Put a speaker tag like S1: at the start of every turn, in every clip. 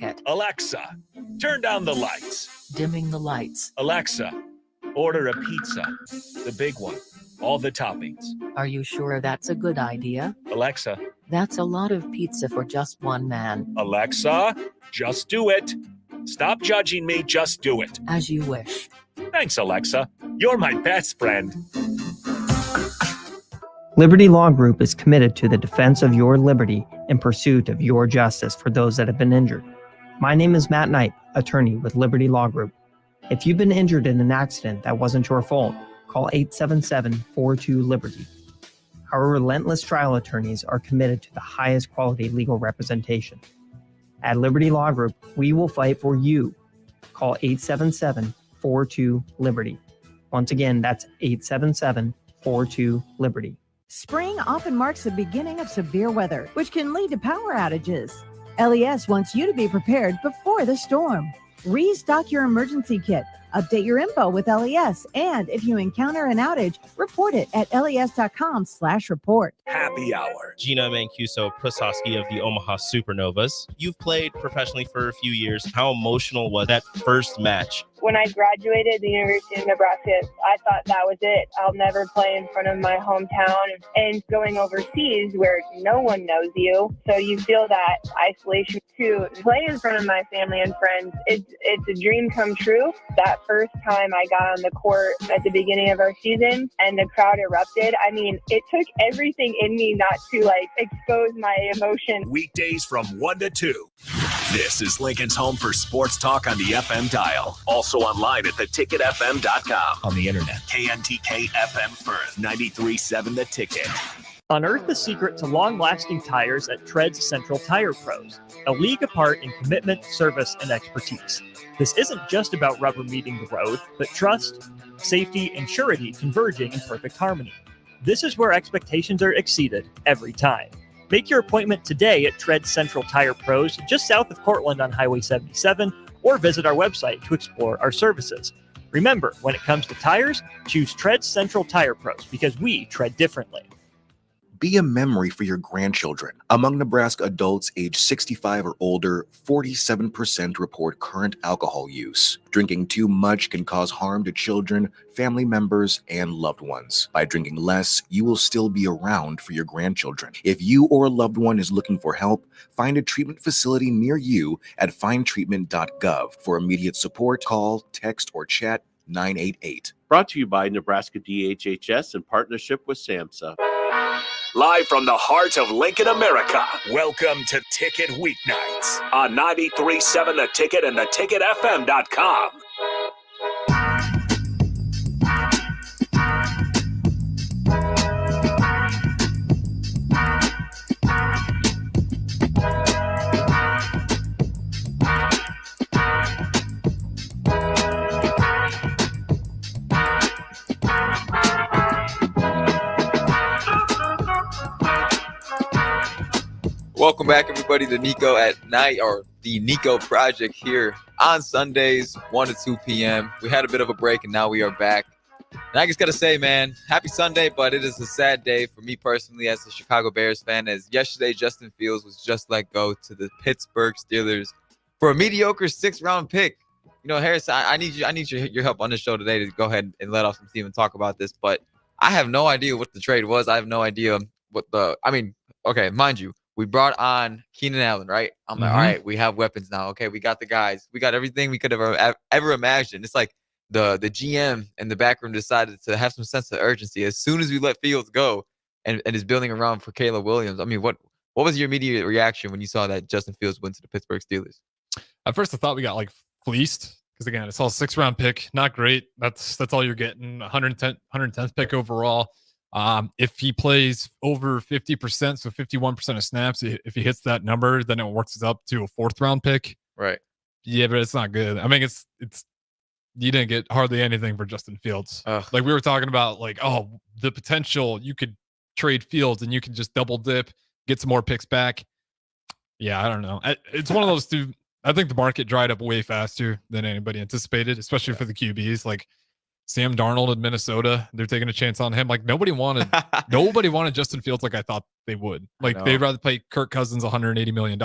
S1: ticket.
S2: Alexa, turn down the lights.
S1: Dimming the lights.
S2: Alexa, order a pizza. The big one. All the toppings.
S1: Are you sure that's a good idea?
S2: Alexa.
S1: That's a lot of pizza for just one man.
S2: Alexa, just do it. Stop judging me, just do it.
S1: As you wish.
S2: Thanks, Alexa. You're my best friend.
S3: Liberty Law Group is committed to the defense of your liberty in pursuit of your justice for those that have been injured. My name is Matt Knight, attorney with Liberty Law Group. If you've been injured in an accident that wasn't your fault, call 877-42-LIBERTY. Our relentless trial attorneys are committed to the highest quality legal representation. At Liberty Law Group, we will fight for you. Call 877-42-LIBERTY. Once again, that's 877-42-LIBERTY.
S4: Spring often marks the beginning of severe weather, which can lead to power outages. LES wants you to be prepared before the storm. Restock your emergency kit, update your info with LES, and if you encounter an outage, report it at les.com/report.
S2: Happy hour.
S5: Gina Mancuso Prasowski of the Omaha Supernovas. You've played professionally for a few years. How emotional was that first match?
S6: When I graduated the University of Nebraska, I thought that was it. I'll never play in front of my hometown. And going overseas where no one knows you, so you feel that isolation to play in front of my family and friends. It's a dream come true. That first time I got on the court at the beginning of our season and the crowd erupted, I mean, it took everything in me not to expose my emotion.
S2: Weekdays from 1 to 2. This is Lincoln's home for sports talk on the FM dial. Also online at theticketfm.com. On the internet, KNTK FM Firth, 93.7 The Ticket.
S7: Unearth the secret to long-lasting tires at Tread's Central Tire Pros, a league apart in commitment, service, and expertise. This isn't just about rubber meeting the road, but trust, safety, and surety converging in perfect harmony. This is where expectations are exceeded every time. Make your appointment today at Tread Central Tire Pros, just south of Cortland on Highway 77, or visit our website to explore our services. Remember, when it comes to tires, choose Tread Central Tire Pros because we tread differently.
S8: Be a memory for your grandchildren. Among Nebraska adults age 65 or older, 47% report current alcohol use. Drinking too much can cause harm to children, family members, and loved ones. By drinking less, you will still be around for your grandchildren. If you or a loved one is looking for help, find a treatment facility near you at findtreatment.gov. For immediate support, call, text, or chat 988.
S9: Brought to you by Nebraska DHHS in partnership with SAMHSA.
S2: Live from the heart of Lincoln, America, welcome to Ticket Weeknights on 93.7 The Ticket and theticketfm.com.
S10: Welcome back, everybody, to Niko at Night, or the Niko Project here on Sundays, 1 to 2 p.m. We had a bit of a break, and now we are back. And I just got to say, man, happy Sunday, but it is a sad day for me personally as a Chicago Bears fan, as yesterday Justin Fields was just let go to the Pittsburgh Steelers for a mediocre 6th-round pick. You know, Harris, I need your help on the show today to go ahead and let off some steam and talk about this, but I have no idea what the trade was. I have no idea what okay, mind you, we brought on Keenan Allen, right? I'm like, all right, we have weapons now. Okay, we got the guys. We got everything we could have ever imagined. It's like the GM and the backroom decided to have some sense of urgency as soon as we let Fields go and is building around for Caleb Williams. I mean, what was your immediate reaction when you saw that Justin Fields went to the Pittsburgh Steelers?
S11: At first, I thought we got fleeced because, again, it's all 6th-round pick. Not great. That's all you're getting. 110th pick overall. If he plays over 50%, so 51% of snaps, if he hits that number, then it works up to a 4th-round pick.
S10: Right.
S11: Yeah, but it's not good. I mean, it's you didn't get hardly anything for Justin Fields. Like we were talking about, the potential you could trade Fields and you could just double dip, get some more picks back. Yeah, I don't know. It's one of those two. I think the market dried up way faster than anybody anticipated, especially for the QBs. Like Sam Darnold in Minnesota, they're taking a chance on him. Like nobody wanted Justin Fields like I thought they would. Like they'd rather pay Kirk Cousins $180 million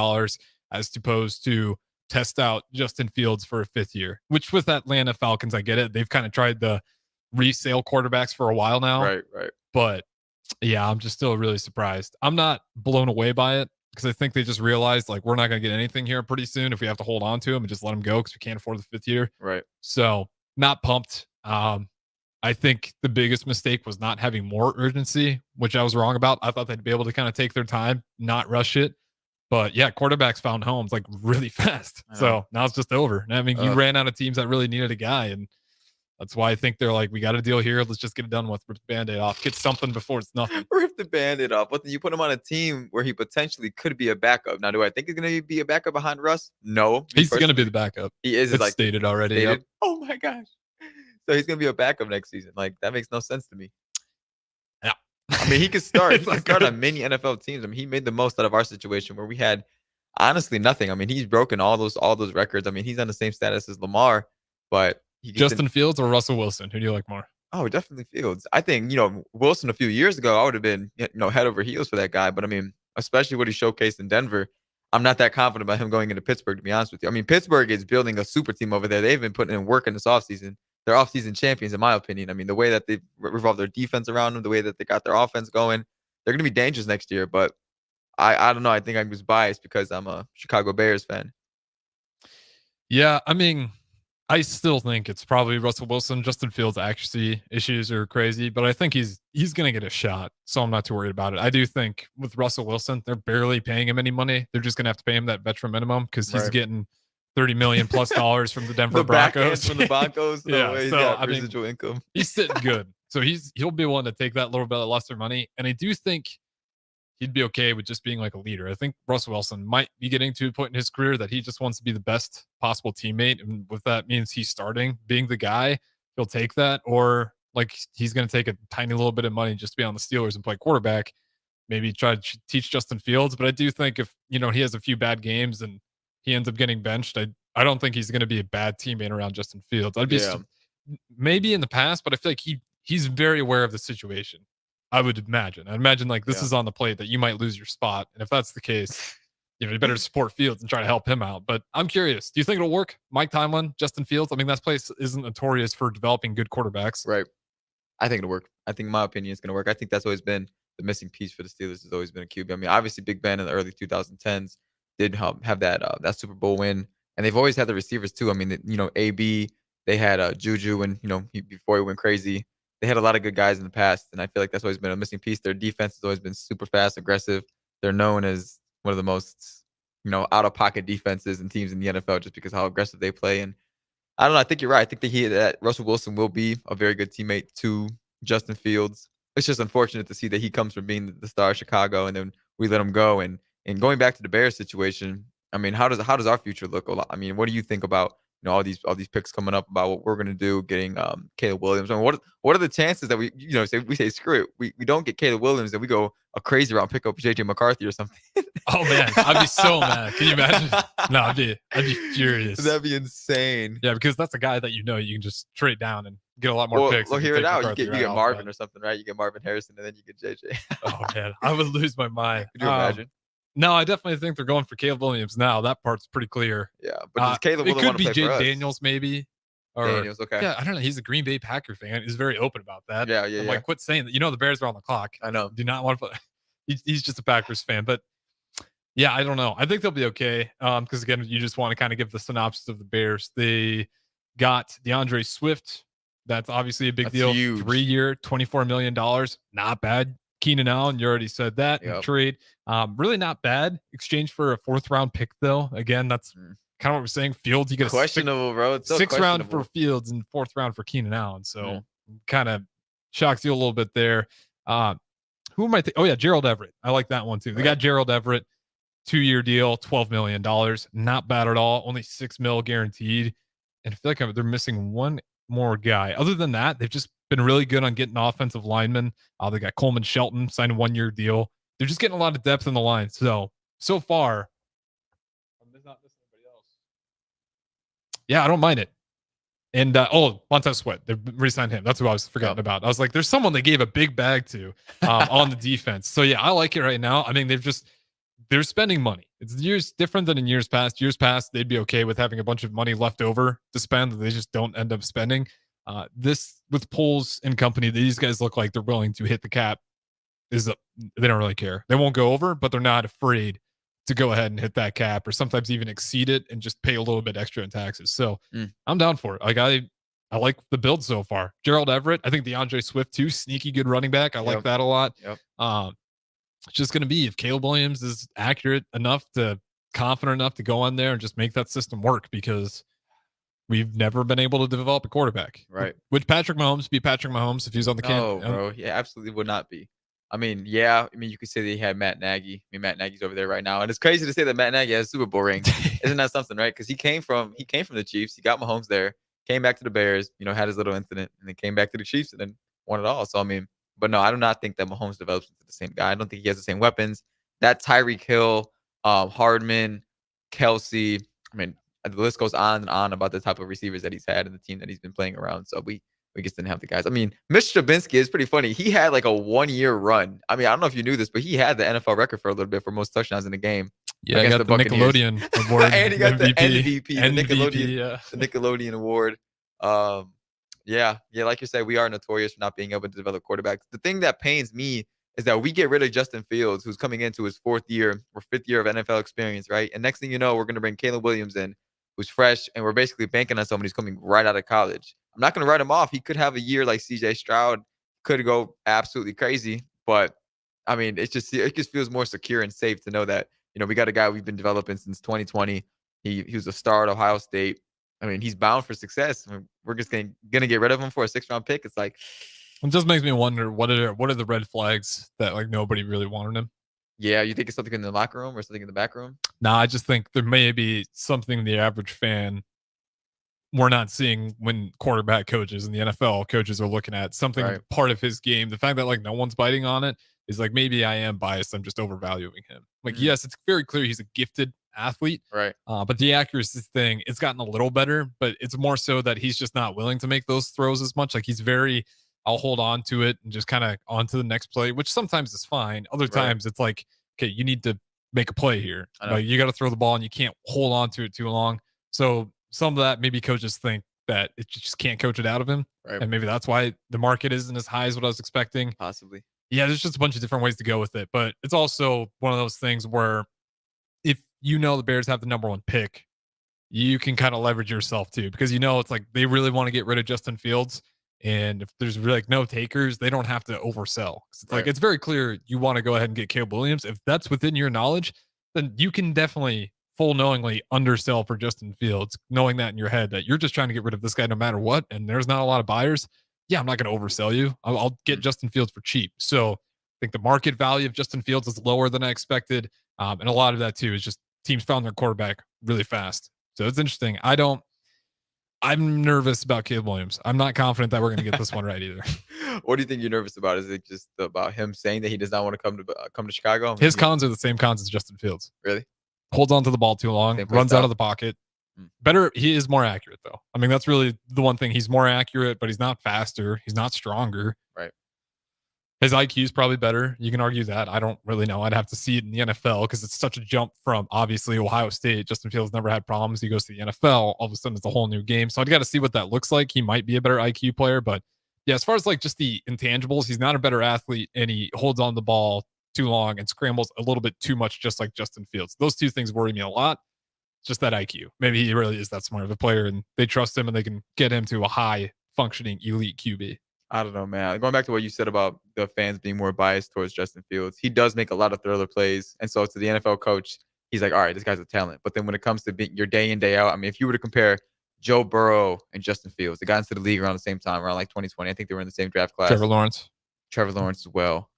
S11: as opposed to test out Justin Fields for a 5th year, which with Atlanta Falcons, I get it. They've kind of tried the resale quarterbacks for a while now.
S10: Right.
S11: But yeah, I'm just still really surprised. I'm not blown away by it because I think they just realized like we're not going to get anything here pretty soon if we have to hold on to him and just let him go because we can't afford the 5th year.
S10: Right.
S11: So not pumped. I think the biggest mistake was not having more urgency, which I was wrong about. I thought they'd be able to kind of take their time, not rush it. But yeah, quarterbacks found homes like really fast. So now it's just over. I mean, you ran out of teams that really needed a guy. And that's why I think they're like, we got a deal here. Let's just get it done with. Rip the Band-Aid off. Get something before it's nothing.
S10: Rip the Band-Aid off. But then you put him on a team where he potentially could be a backup. Now, do I think he's going to be a backup behind Russ? No.
S11: He's going to be the backup.
S10: He is.
S11: It's
S10: like
S11: stated already.
S10: Stated?
S11: Yep.
S10: Oh my gosh. So he's going to be a backup next season. Like, that makes no sense to me.
S11: Yeah.
S10: I mean, he could start. He could start on many NFL teams. I mean, he made the most out of our situation where we had honestly nothing. I mean, he's broken all those records. I mean, he's on the same status as Lamar, but
S11: Justin Fields or Russell Wilson? Who do you like more?
S10: Oh, definitely Fields. I think, Wilson a few years ago, I would have been, head over heels for that guy. But I mean, especially what he showcased in Denver, I'm not that confident about him going into Pittsburgh, to be honest with you. I mean, Pittsburgh is building a super team over there. They've been putting in work in this offseason. They're offseason champions, in my opinion. I mean, the way that they've revolved their defense around them, the way that they got their offense going, they're going to be dangerous next year. But I don't know. I think I'm just biased because I'm a Chicago Bears fan.
S11: Yeah, I mean, I still think it's probably Russell Wilson. Justin Fields' accuracy issues are crazy, but I think he's going to get a shot, so I'm not too worried about it. I do think with Russell Wilson, they're barely paying him any money. They're just going to have to pay him that veteran minimum because he's getting $30 million plus from the Denver Broncos.
S10: From the Broncos.
S11: Yeah,
S10: he's
S11: so
S10: got
S11: I mean,
S10: residual income.
S11: He's sitting good, so he'll be willing to take that little bit of lesser money, and I do think he'd be okay with just being like a leader. I think Russell Wilson might be getting to a point in his career that he just wants to be the best possible teammate. And if that means he's starting, being the guy, he'll take that. Or like he's going to take a tiny little bit of money just to be on the Steelers and play quarterback, maybe try to teach Justin Fields. But I do think if, he has a few bad games and he ends up getting benched, I don't think he's going to be a bad teammate around Justin Fields. I'd be maybe in the past, but I feel like he's very aware of the situation. I would imagine. I'd imagine like this is on the plate that you might lose your spot. And if that's the case, you better support Fields and try to help him out. But I'm curious, do you think it'll work? Mike Tomlin, Justin Fields? I mean, that place isn't notorious for developing good quarterbacks.
S10: Right. I think it'll work. I think, in my opinion, it's going to work. I think that's always been the missing piece for the Steelers, has always been a QB. I mean, obviously Big Ben in the early 2010s did have that Super Bowl win. And they've always had the receivers too. I mean, AB, they had Juju and, before he went crazy. They had a lot of good guys in the past, and I feel like that's always been a missing piece. Their defense has always been super fast, aggressive. They're known as one of the most, out-of-pocket defenses and teams in the NFL just because of how aggressive they play. And I don't know. I think you're right. I think that Russell Wilson will be a very good teammate to Justin Fields. It's just unfortunate to see that he comes from being the star of Chicago, and then we let him go. And going back to the Bears situation, I mean, how does our future look? I mean, what do you think about all these picks coming up about what we're going to do, getting Caleb Williams? I mean, what are the chances that we say screw it, we don't get Caleb Williams and we go a crazy round, pick up JJ McCarthy or something?
S11: Oh man, I'd be so mad. Can you imagine? No, I'd be furious.
S10: That'd be insane.
S11: Yeah, because that's a guy that you can just trade down and get a lot more picks.
S10: Well, hear it out. You get Marvin or something, right? You get Marvin Harrison and then you get JJ.
S11: Oh man, I would lose my mind.
S10: Could you imagine?
S11: No, I definitely think they're going for Caleb Williams now. That part's pretty clear.
S10: Yeah, but does Caleb
S11: Williams
S10: want to play
S11: for us? It could be
S10: Jade
S11: Daniels, maybe. Or,
S10: Daniels, okay.
S11: Yeah, I don't know. He's a Green Bay Packer fan. He's very open about that.
S10: Yeah.
S11: I'm like, quit saying that. The Bears are on the clock.
S10: I know.
S11: Do not want to play. He's just a Packers fan. But yeah, I don't know. I think they'll be okay. Because again, you just want to kind of give the synopsis of the Bears. They got DeAndre Swift. That's obviously a big deal.
S10: Huge.
S11: 3-year, $24 million. Not bad. Keenan Allen, you already said that.
S10: Yep.
S11: Trade. Really not bad. Exchange for a 4th round pick, though. Again, that's kind of what we're saying. Fields, you get
S10: questionable, bro. It's so
S11: 6th round for Fields and 4th round for Keenan Allen. So kind of shocks you a little bit there. Who am I thinking? Oh, yeah, Gerald Everett. I like that one, too. They got Gerald Everett, 2-year deal, $12 million. Not bad at all. Only $6 million guaranteed. And I feel like they're missing one more guy. Other than that, they've just been really good on getting offensive linemen. They got Coleman Shelton, signed a 1-year deal. They're just getting a lot of depth in the line. So far, I'm not missing anybody else. Yeah, I don't mind it. And Montez Sweat, they re-signed him. That's who I was forgetting about. I was like, there's someone they gave a big bag to on the defense. So yeah, I like it right now. I mean, they're spending money. It's years different than in years past. Years past, they'd be okay with having a bunch of money left over to spend that they just don't end up spending. This with Poles and company, these guys look like they're willing to hit the cap. They don't really care. They won't go over, but they're not afraid to go ahead and hit that cap or sometimes even exceed it and just pay a little bit extra in taxes. So I'm down for it. Like I like the build so far. Gerald Everett, I think DeAndre Swift too, sneaky good running back. I like that a lot.
S10: Yep.
S11: It's just going to be if Caleb Williams is confident enough to go on there and just make that system work, because we've never been able to develop a quarterback.
S10: Right.
S11: Would Patrick Mahomes be Patrick Mahomes if he was on the
S10: No, bro. Yeah, absolutely would not be. I mean, you could say that he had Matt Nagy. I mean, Matt Nagy's over there right now, and it's crazy to say that Matt Nagy has a Super Bowl ring. Isn't that something, right? Because he came from the Chiefs. He got Mahomes there, came back to the Bears, had his little incident, and then came back to the Chiefs and then won it all. So I mean, but no, I do not think that Mahomes develops into the same guy. I don't think he has the same weapons. That Tyreek Hill, Hardman, Kelsey. I mean, the list goes on and on about the type of receivers that he's had and the team that he's been playing around. So we just didn't have the guys. I mean, Mitch Trubisky is pretty funny. He had like a 1-year run. I mean, I don't know if you knew this, but he had the NFL record for a little bit for most touchdowns in the game.
S11: Yeah, I got the Nickelodeon award.
S10: And he got
S11: MVP,
S10: the Nickelodeon award. Yeah, like you said, we are notorious for not being able to develop quarterbacks. The thing that pains me is that we get rid of Justin Fields, who's coming into his 4th year or 5th year of NFL experience, right? And next thing you know, we're going to bring Caleb Williams in, who's fresh, and we're basically banking on someone who's coming right out of college. I'm not going to write him off. He could have a year like CJ Stroud, could go absolutely crazy. But, I mean, it just feels more secure and safe to know that, we got a guy we've been developing since 2020. He was a star at Ohio State. I mean, he's bound for success. I mean, we're just going to get rid of him for a 6th-round pick. It's like,
S11: it just makes me wonder what are the red flags that like nobody really wanted him.
S10: Yeah, you think it's something in the locker room or something in the back room?
S11: Nah, I just think there may be something the average fan we're not seeing when quarterback coaches and the NFL coaches are looking at something part of his game. The fact that like no one's biting on it is like, maybe I am biased. I'm just overvaluing him. Like, yes, it's very clear he's a gifted athlete,
S10: right?
S11: But the accuracy thing, it's gotten a little better, but it's more so that he's just not willing to make those throws as much. Like I'll hold on to it and just kind of on to the next play, which sometimes is fine. Other times it's like, okay, you need to make a play here. Like, you got to throw the ball and you can't hold on to it too long. So some of that, maybe coaches think that it just can't coach it out of him.
S10: Right.
S11: And maybe that's why the market isn't as high as what I was expecting.
S10: Possibly.
S11: Yeah, there's just a bunch of different ways to go with it. But it's also one of those things where if the Bears have the number 1 pick, you can kind of leverage yourself too, because it's like they really want to get rid of Justin Fields. And if there's really like no takers, they don't have to oversell. It's like, it's very clear you want to go ahead and get Caleb Williams. If that's within your knowledge, then you can definitely full knowingly undersell for Justin Fields, knowing that in your head that you're just trying to get rid of this guy no matter what. And there's not a lot of buyers. Yeah, I'm not going to oversell you. I'll get Justin Fields for cheap. So I think the market value of Justin Fields is lower than I expected. And a lot of that too is just teams found their quarterback really fast. So it's interesting. I'm nervous about Caleb Williams. I'm not confident that we're going to get this one right either.
S10: What do you think you're nervous about? Is it just about him saying that he does not want to come to Chicago? I mean,
S11: his cons are the same cons as Justin Fields.
S10: Really?
S11: Holds on to the ball too long, runs out of the pocket. Better, he is more accurate though. I mean, that's really the one thing. He's more accurate, but he's not faster. He's not stronger.
S10: Right.
S11: His IQ is probably better. You can argue that. I don't really know. I'd have to see it in the NFL because it's such a jump from obviously Ohio State. Justin Fields never had problems. He goes to the NFL. All of a sudden, it's a whole new game. So I'd got to see what that looks like. He might be a better IQ player, but yeah, as far as like just the intangibles, he's not a better athlete and he holds on the ball too long and scrambles a little bit too much, just like Justin Fields. Those two things worry me a lot. Just that IQ. Maybe he really is that smart of a player and they trust him and they can get him to a high functioning elite QB.
S10: I don't know, man. Going back to what you said about the fans being more biased towards Justin Fields, he does make a lot of thriller plays. And so to the NFL coach, he's like, all right, this guy's a talent. But then when it comes to your day in, day out, I mean, if you were to compare Joe Burrow and Justin Fields, they got into the league around the same time, around like 2020. I think they were in the same draft class.
S11: Trevor Lawrence
S10: as well.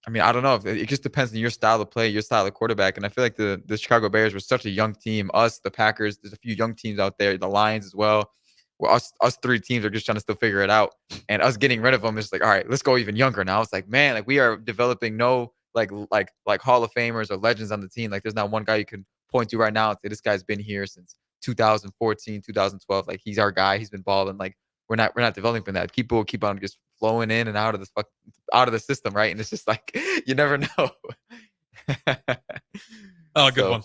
S10: I mean, I don't know. It just depends on your style of play, your style of quarterback. And I feel like the Chicago Bears were such a young team. Us, the Packers, there's a few young teams out there, the Lions as well. Well, us 3 teams are just trying to still figure it out. And us getting rid of them is like, all right, let's go even younger now. It's like, man, like we are developing no like Hall of Famers or legends on the team. Like there's not one guy you can point to right now and say this guy's been here since 2014, 2012. Like he's our guy. He's been balling. Like we're not developing that. People keep on just flowing in and out of out of the system, right? And it's just like you never know.
S11: Oh, good one.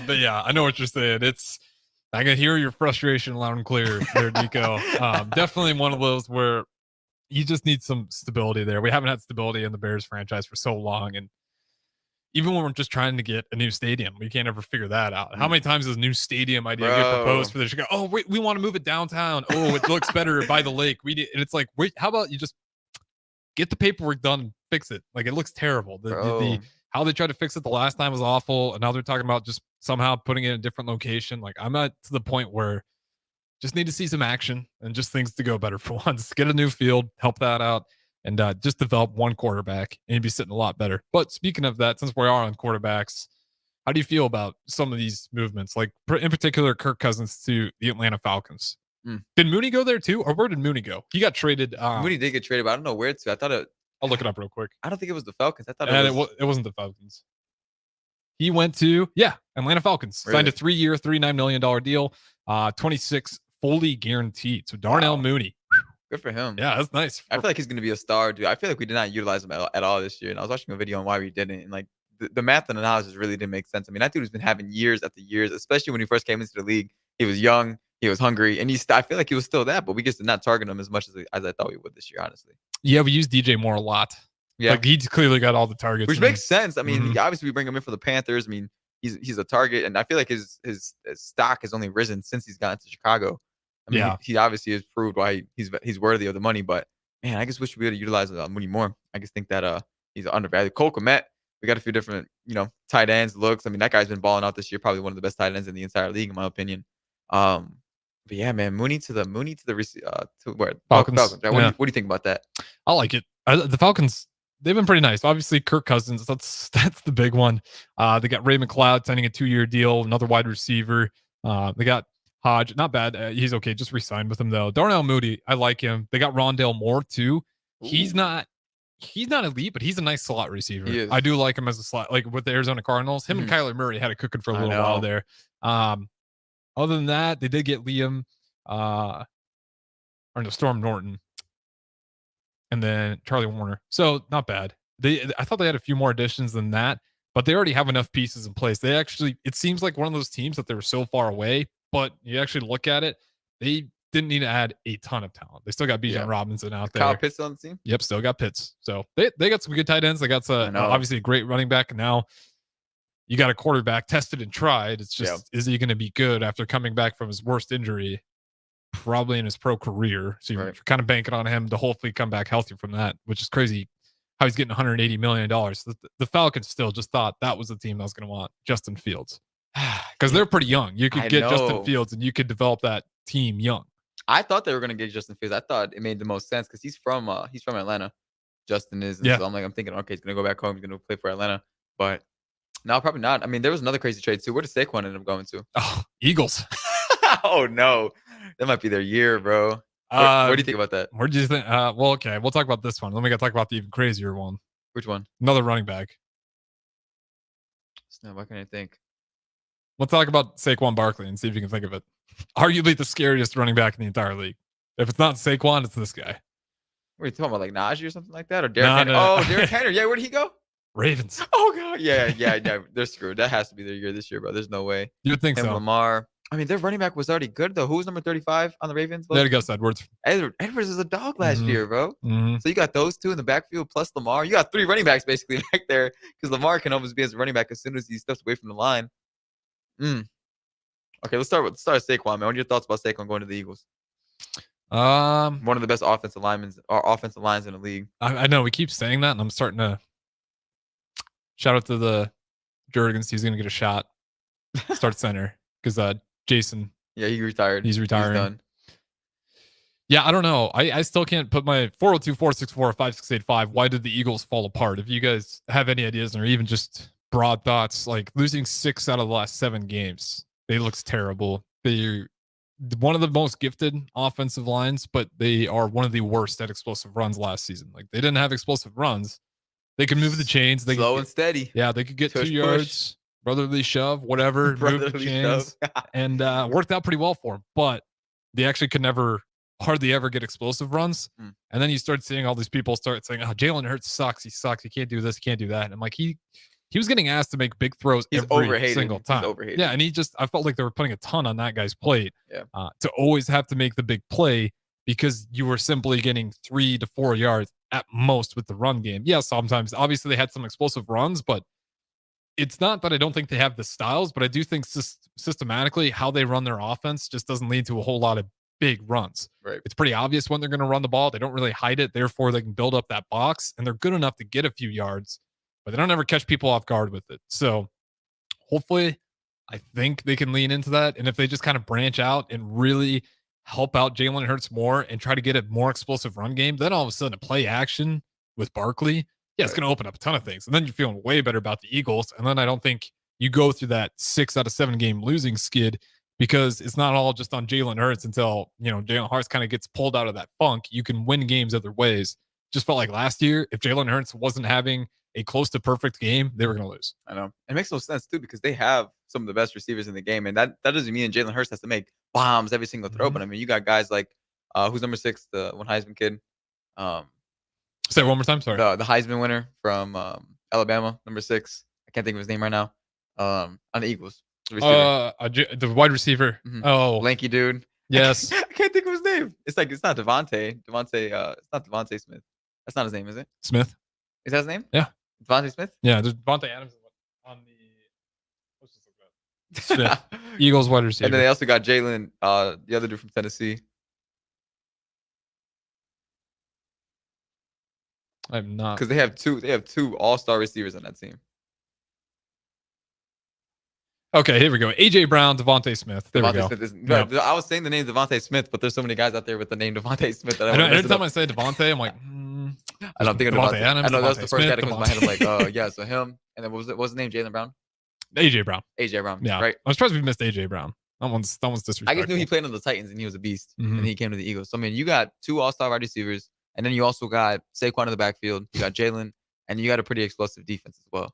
S11: But yeah, I know what you're saying. I can hear your frustration loud and clear there, Niko. Definitely one of those where you just need some stability there. We haven't had stability in the Bears franchise for so long. And even when we're just trying to get a new stadium, we can't ever figure that out. How many times does a new stadium idea get proposed for the Chicago? Oh, wait, we want to move it downtown. Oh, it looks better by the lake. And it's like, wait, how about you just get the paperwork done and fix it? Like, it looks terrible. How they tried to fix it the last time was awful. And now they're talking about just somehow putting it in a different location. Like, I'm not to the point where just need to see some action and just things to go better for once. Get a new field, help that out, and just develop one quarterback, and you'd be sitting a lot better. But speaking of that, since we are on quarterbacks, how do you feel about some of these movements? Like, in particular, Kirk Cousins to the Atlanta Falcons. Did Mooney go there too? Or where did Mooney go? He got traded.
S10: Mooney did get traded, but I don't know where to.
S11: I'll look it up real quick.
S10: I don't think it was the Falcons. I thought
S11: it wasn't the Falcons. He went to, Atlanta Falcons.
S10: Really?
S11: Signed a 3-year, $39 million deal, 26 fully guaranteed. So Darnell Mooney.
S10: Good for him.
S11: Yeah, that's nice.
S10: I feel like he's going to be a star, dude. I feel like we did not utilize him at all this year. And I was watching a video on why we didn't. And like the math and analysis really didn't make sense. I mean, that dude has been having years after years, especially when he first came into the league. He was young. He was hungry. And I feel like he was still that, but we just did not target him as much as I thought we would this year, honestly.
S11: Yeah, we used DJ Moore a lot. Yeah. Like, he's clearly got all the targets.
S10: Which makes sense. I mean, obviously we bring him in for the Panthers. I mean, he's a target. And I feel like his stock has only risen since he's gotten to Chicago. I mean, he obviously has proved why he's worthy of the money, but man, I just wish we would utilize Mooney more. I just think that he's undervalued. Cole Kmet, we got a few different, tight ends looks. I mean, that guy's been balling out this year, probably one of the best tight ends in the entire league, in my opinion. But yeah, man, Mooney to where
S11: Falcons.
S10: Falcons. What do you think about that?
S11: I like it. The Falcons, they've been pretty nice. Obviously, Kirk Cousins, that's the big one. They got Ray McLeod signing a 2-year deal, another wide receiver. They got Hodge, not bad. He's okay. Just re-signed with him though. Darnell Mooney, I like him. They got Rondale Moore too. Ooh. He's not elite, but he's a nice slot receiver. I do like him as a slot, like with the Arizona Cardinals. Him and Kyler Murray had it cooking for a little while there. Other than that, they did get Storm Norton, and then Charlie Warner. So not bad. I thought they had a few more additions than that, but they already have enough pieces in place. It seems like one of those teams that they were so far away, but you actually look at it, they didn't need to add a ton of talent. They still got Bijan Robinson out there.
S10: Kyle Pitts on the team?
S11: Yep, still got Pitts. So they got some good tight ends. They got obviously a great running back. And now you got a quarterback tested and tried. It's just, is he going to be good after coming back from his worst injury, probably in his pro career? So you're kind of banking on him to hopefully come back healthy from that, which is crazy how he's getting $180 million. The Falcons still just thought that was the team that was going to want Justin Fields. Because they're pretty young. You could get Justin Fields and you could develop that team young.
S10: I thought they were going to get Justin Fields. I thought it made the most sense because he's from Atlanta. Justin is. And so I'm thinking, okay, he's going to go back home. He's going to play for Atlanta. But no, probably not. I mean, there was another crazy trade too. Where did Saquon end up going to?
S11: Oh, Eagles.
S10: Oh, no. That might be their year, bro. What do you think about that?
S11: Where do you think? Well, okay. We'll talk about this one. Then we got to talk about the even crazier one.
S10: Which one?
S11: Another running back.
S10: Snap, what can I think?
S11: We'll talk about Saquon Barkley and see if you can think of it. Arguably the scariest running back in the entire league. If it's not Saquon, it's this guy.
S10: What are you talking about, like Najee or something like that? Or Derrick Henry? No. Oh, Derrick Henry. Yeah, where did he go?
S11: Ravens.
S10: Oh, God. Yeah. They're screwed. That has to be their year this year, bro. There's no way.
S11: You would think so.
S10: Lamar. I mean, their running back was already good, though. Who was number 35 on the Ravens?
S11: There goes Edwards.
S10: Edwards is a dog last year, bro. So you got those two in the backfield plus Lamar. You got 3 running backs basically back there because Lamar can almost be as a running back as soon as he steps away from the line. Okay, let's start with Saquon, man. What are your thoughts about Saquon going to the Eagles? One of the best offensive lines in the league.
S11: I know we keep saying that, and I'm starting to shout out to the Jurgens. He's going to get a shot. Start center because Jason.
S10: Yeah, he retired.
S11: He's retiring.
S10: He's done.
S11: Yeah, I don't know. I still can't put my 402-464-5685. Why did the Eagles fall apart? If you guys have any ideas or even just broad thoughts, like losing 6 out of the last 7 games, they looks terrible. They're one of the most gifted offensive lines, but they are one of the worst at explosive runs last season. Like they didn't have explosive runs. They could move the chains. They
S10: slow and steady.
S11: Yeah, they could get 2 yards. Brotherly shove, whatever, move the chains, and worked out pretty well for them. But they actually could hardly ever get explosive runs. And then you start seeing all these people start saying, "Oh, Jalen Hurts sucks. He sucks. He can't do this. He can't do that." And I'm like, he he was getting asked to make big throws
S10: He's
S11: every
S10: overhated.
S11: single time.
S10: He's overhated.
S11: Yeah, and I felt like they were putting a ton on that guy's plate
S10: Yeah.
S11: to always have to make the big play because you were simply getting 3 to 4 yards at most with the run game. Yeah, sometimes obviously they had some explosive runs, but it's not that I don't think they have the styles, but I do think systematically how they run their offense just doesn't lead to a whole lot of big runs.
S10: Right.
S11: It's pretty obvious when they're going to run the ball. They don't really hide it. Therefore, they can build up that box and they're good enough to get a few yards, but they don't ever catch people off guard with it. So hopefully, I think they can lean into that. And if they just kind of branch out and really help out Jalen Hurts more and try to get a more explosive run game, then all of a sudden a play action with Barkley, yeah, it's going to open up a ton of things. And then you're feeling way better about the Eagles. And then I don't think you go through that 6 out of 7 game losing skid because it's not all just on Jalen Hurts until, Jalen Hurts kind of gets pulled out of that funk. You can win games other ways. Just felt like last year, if Jalen Hurts wasn't having a close to perfect game, they were going to lose.
S10: I know. It makes no sense, too, because they have some of the best receivers in the game. And that doesn't mean Jalen Hurts has to make bombs every single throw. But, I mean, you got guys like, who's number 6, the one Heisman kid?
S11: Say it one more time, sorry.
S10: The Heisman winner from Alabama, number 6. I can't think of his name right now. On the Eagles.
S11: The wide receiver.
S10: Mm-hmm.
S11: Oh.
S10: Lanky dude.
S11: Yes.
S10: I can't think of his name. It's not Devontae. It's not Devontae Smith. That's not his name, is it?
S11: Smith.
S10: Is that his name?
S11: Yeah.
S10: Devontae Smith?
S11: Yeah, there's Devontae Adams on the Smith. Eagles wide receiver.
S10: And then they also got Jalen, the other dude from Tennessee.
S11: I'm not,
S10: because they have two all-star receivers on that team.
S11: Okay, here we go. AJ Brown, Devontae Smith. There we go.
S10: Smith I was saying the name Devontae Smith, but there's so many guys out there with the name Devontae Smith that
S11: every time I say Devontae, I'm like,
S10: I don't think of Devontae
S11: Adams.
S10: I know that's the first
S11: Smith,
S10: guy that comes to my head. I'm like, oh yeah, so him. And then what was his name? Jalen Brown.
S11: AJ Brown.
S10: AJ Brown.
S11: Yeah,
S10: right.
S11: I'm surprised we missed AJ Brown. That one's disrespectful.
S10: I just knew he played on the Titans and he was a beast, and he came to the Eagles. So I mean, you got 2 all-star wide receivers, and then you also got Saquon in the backfield. You got Jalen, and you got a pretty explosive defense as well.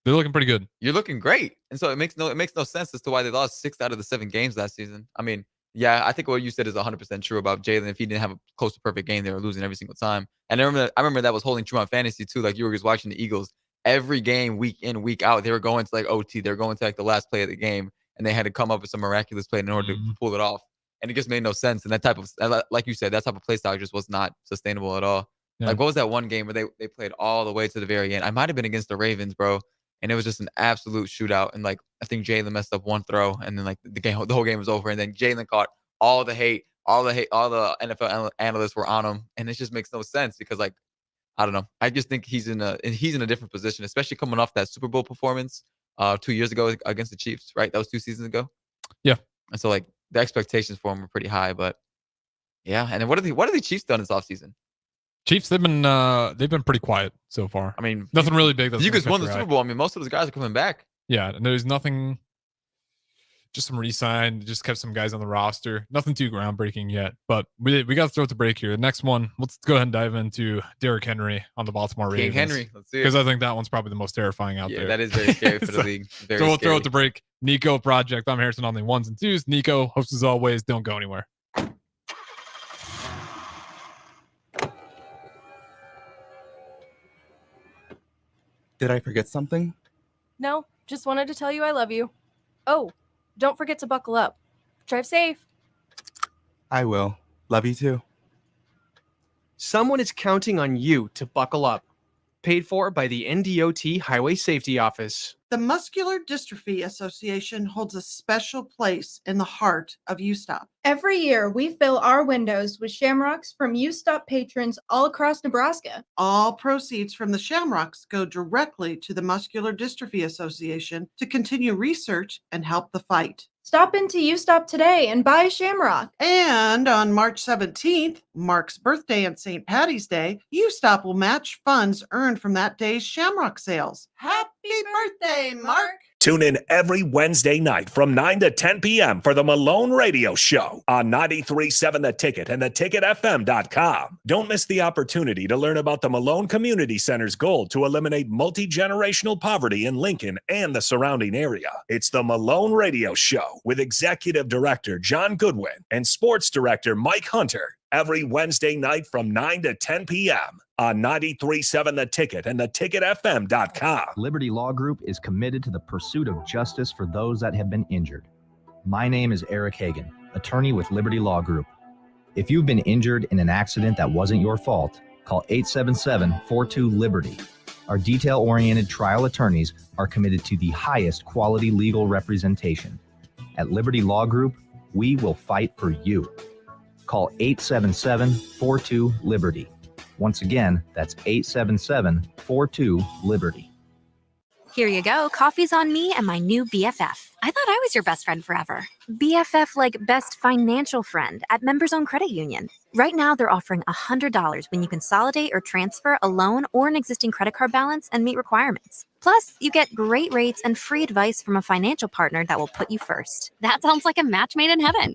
S11: They're looking pretty good.
S10: You're looking great. And so it makes no sense as to why they lost 6 out of the 7 games last season. I mean, yeah, I think what you said is 100% true about Jalen. If he didn't have a close to perfect game, they were losing every single time. And I remember that was holding true on fantasy too. Like you were just watching the Eagles every game, week in, week out. They were going to like OT. They were going to like the last play of the game, and they had to come up with some miraculous play in order to pull it off. And it just made no sense. And that type of, like you said, that type of play style just was not sustainable at all. Yeah. Like what was that one game where they played all the way to the very end? I might have been against the Ravens, bro. And it was just an absolute shootout. And like, I think Jalen messed up one throw, and then like the whole game was over. And then Jalen caught all the hate, all the NFL analysts were on him. And it just makes no sense because like, I don't know. I just think he's in a different position, especially coming off that Super Bowl performance 2 years ago against the Chiefs, right? That was 2 seasons ago.
S11: Yeah.
S10: And so like the expectations for him are pretty high, but yeah. And then what have the Chiefs done this offseason?
S11: Chiefs, they've been pretty quiet so far.
S10: I mean,
S11: nothing really big.
S10: You guys won the Super Bowl. I mean, most of those guys are coming back.
S11: Yeah, and there's nothing. Just some re-sign. Just kept some guys on the roster. Nothing too groundbreaking yet, but we got to throw it to break here. The next one, let's go ahead and dive into Derrick Henry on the Baltimore Ravens.
S10: King Henry, let's see it.
S11: Because I think that one's probably the most terrifying out there.
S10: Yeah, that is very scary for the league. Very
S11: so we'll
S10: scary.
S11: throw it to break. Niko Project. I'm Harrison on the 1s and 2s. Niko, host as always. Don't go anywhere.
S12: Did I forget something?
S13: No, just wanted to tell you I love you. Oh, don't forget to buckle up. Drive safe.
S12: I will. Love you too.
S14: Someone is counting on you to buckle up. Paid for by the NDOT Highway Safety Office.
S15: The Muscular Dystrophy Association holds a special place in the heart of USTOP.
S16: Every year, we fill our windows with shamrocks from USTOP patrons all across Nebraska.
S15: All proceeds from the shamrocks go directly to the Muscular Dystrophy Association to continue research and help the fight.
S16: Stop into USTOP today and buy a shamrock.
S15: And on March 17th, Mark's birthday and St. Patty's Day, USTOP will match funds earned from that day's shamrock sales. Happy birthday, Mark!
S2: Tune in every Wednesday night from 9 to 10 p.m. for the Malone Radio Show on 93.7 The Ticket and theticketfm.com. Don't miss the opportunity to learn about the Malone Community Center's goal to eliminate multi-generational poverty in Lincoln and the surrounding area. It's the Malone Radio Show with Executive Director John Goodwin and Sports Director Mike Hunter. every Wednesday night from 9 to 10 p.m. on 93.7 The Ticket and theticketfm.com.
S17: Liberty Law Group is committed to the pursuit of justice for those that have been injured. My name is Eric Hagan, attorney with Liberty Law Group. If you've been injured in an accident that wasn't your fault, call 877-42-LIBERTY. Our detail-oriented trial attorneys are committed to the highest quality legal representation. At Liberty Law Group, we will fight for you. Call 877-42-LIBERTY. Once again, that's 877-42-LIBERTY.
S18: Here you go. Coffee's on me and my new BFF. I thought I was your best friend forever. BFF like best financial friend at Members Own Credit Union. Right now, they're offering $100 when you consolidate or transfer a loan or an existing credit card balance and meet requirements. Plus, you get great rates and free advice from a financial partner that will put you first. That sounds like a match made in heaven.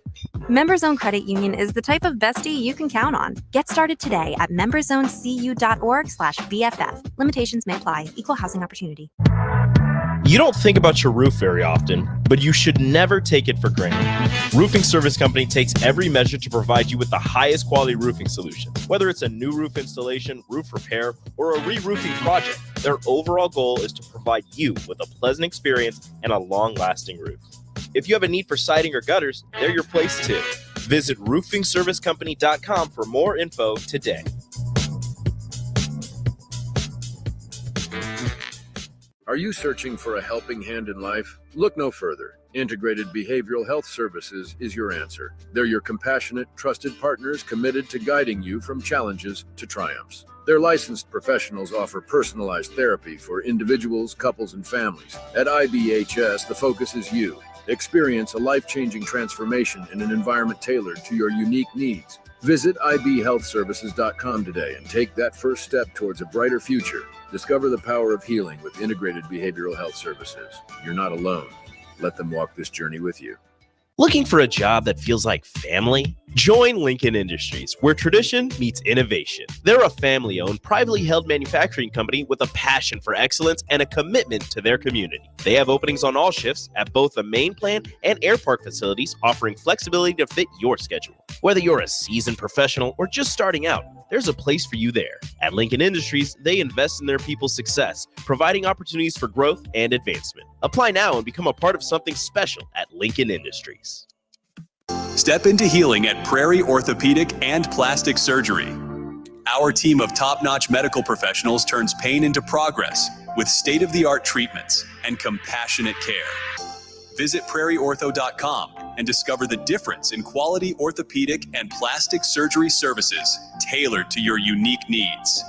S18: Members Own Credit Union is the type of bestie you can count on. Get started today at memberzonecu.org/BFF. Limitations may apply. Equal housing opportunity.
S5: You don't think about your roof very often, but you should never take it for granted. Roofing Service Company takes every measure to provide you with the highest quality roofing solution. Whether it's a new roof installation, roof repair, or a re-roofing project, their overall goal is to provide you with a pleasant experience and a long-lasting roof. If you have a need for siding or gutters, they're your place too. Visit roofingservicecompany.com for more info today.
S19: Are you searching for a helping hand in life? Look no further. Integrated Behavioral Health Services is your answer. They're your compassionate, trusted partners committed to guiding you from challenges to triumphs. Their licensed professionals offer personalized therapy for individuals, couples, and families. At IBHS, the focus is you. Experience a life-changing transformation in an environment tailored to your unique needs. Visit ibhealthservices.com today and take that first step towards a brighter future. Discover the power of healing with Integrated Behavioral Health Services. You're not alone. Let them walk this journey with you.
S5: Looking for a job that feels like family? Join Lincoln Industries, where tradition meets innovation. They're a family-owned, privately held manufacturing company with a passion for excellence and a commitment to their community. They have openings on all shifts at both the main plant and air park facilities, offering flexibility to fit your schedule. Whether you're a seasoned professional or just starting out, there's a place for you there. At Lincoln Industries, they invest in their people's success, providing opportunities for growth and advancement. Apply now and become a part of something special at Lincoln Industries.
S20: Step into healing at Prairie Orthopedic and Plastic Surgery. Our team of top-notch medical professionals turns pain into progress with state-of-the-art treatments and compassionate care. Visit prairieortho.com and discover the difference in quality orthopedic and plastic surgery services tailored to your unique needs.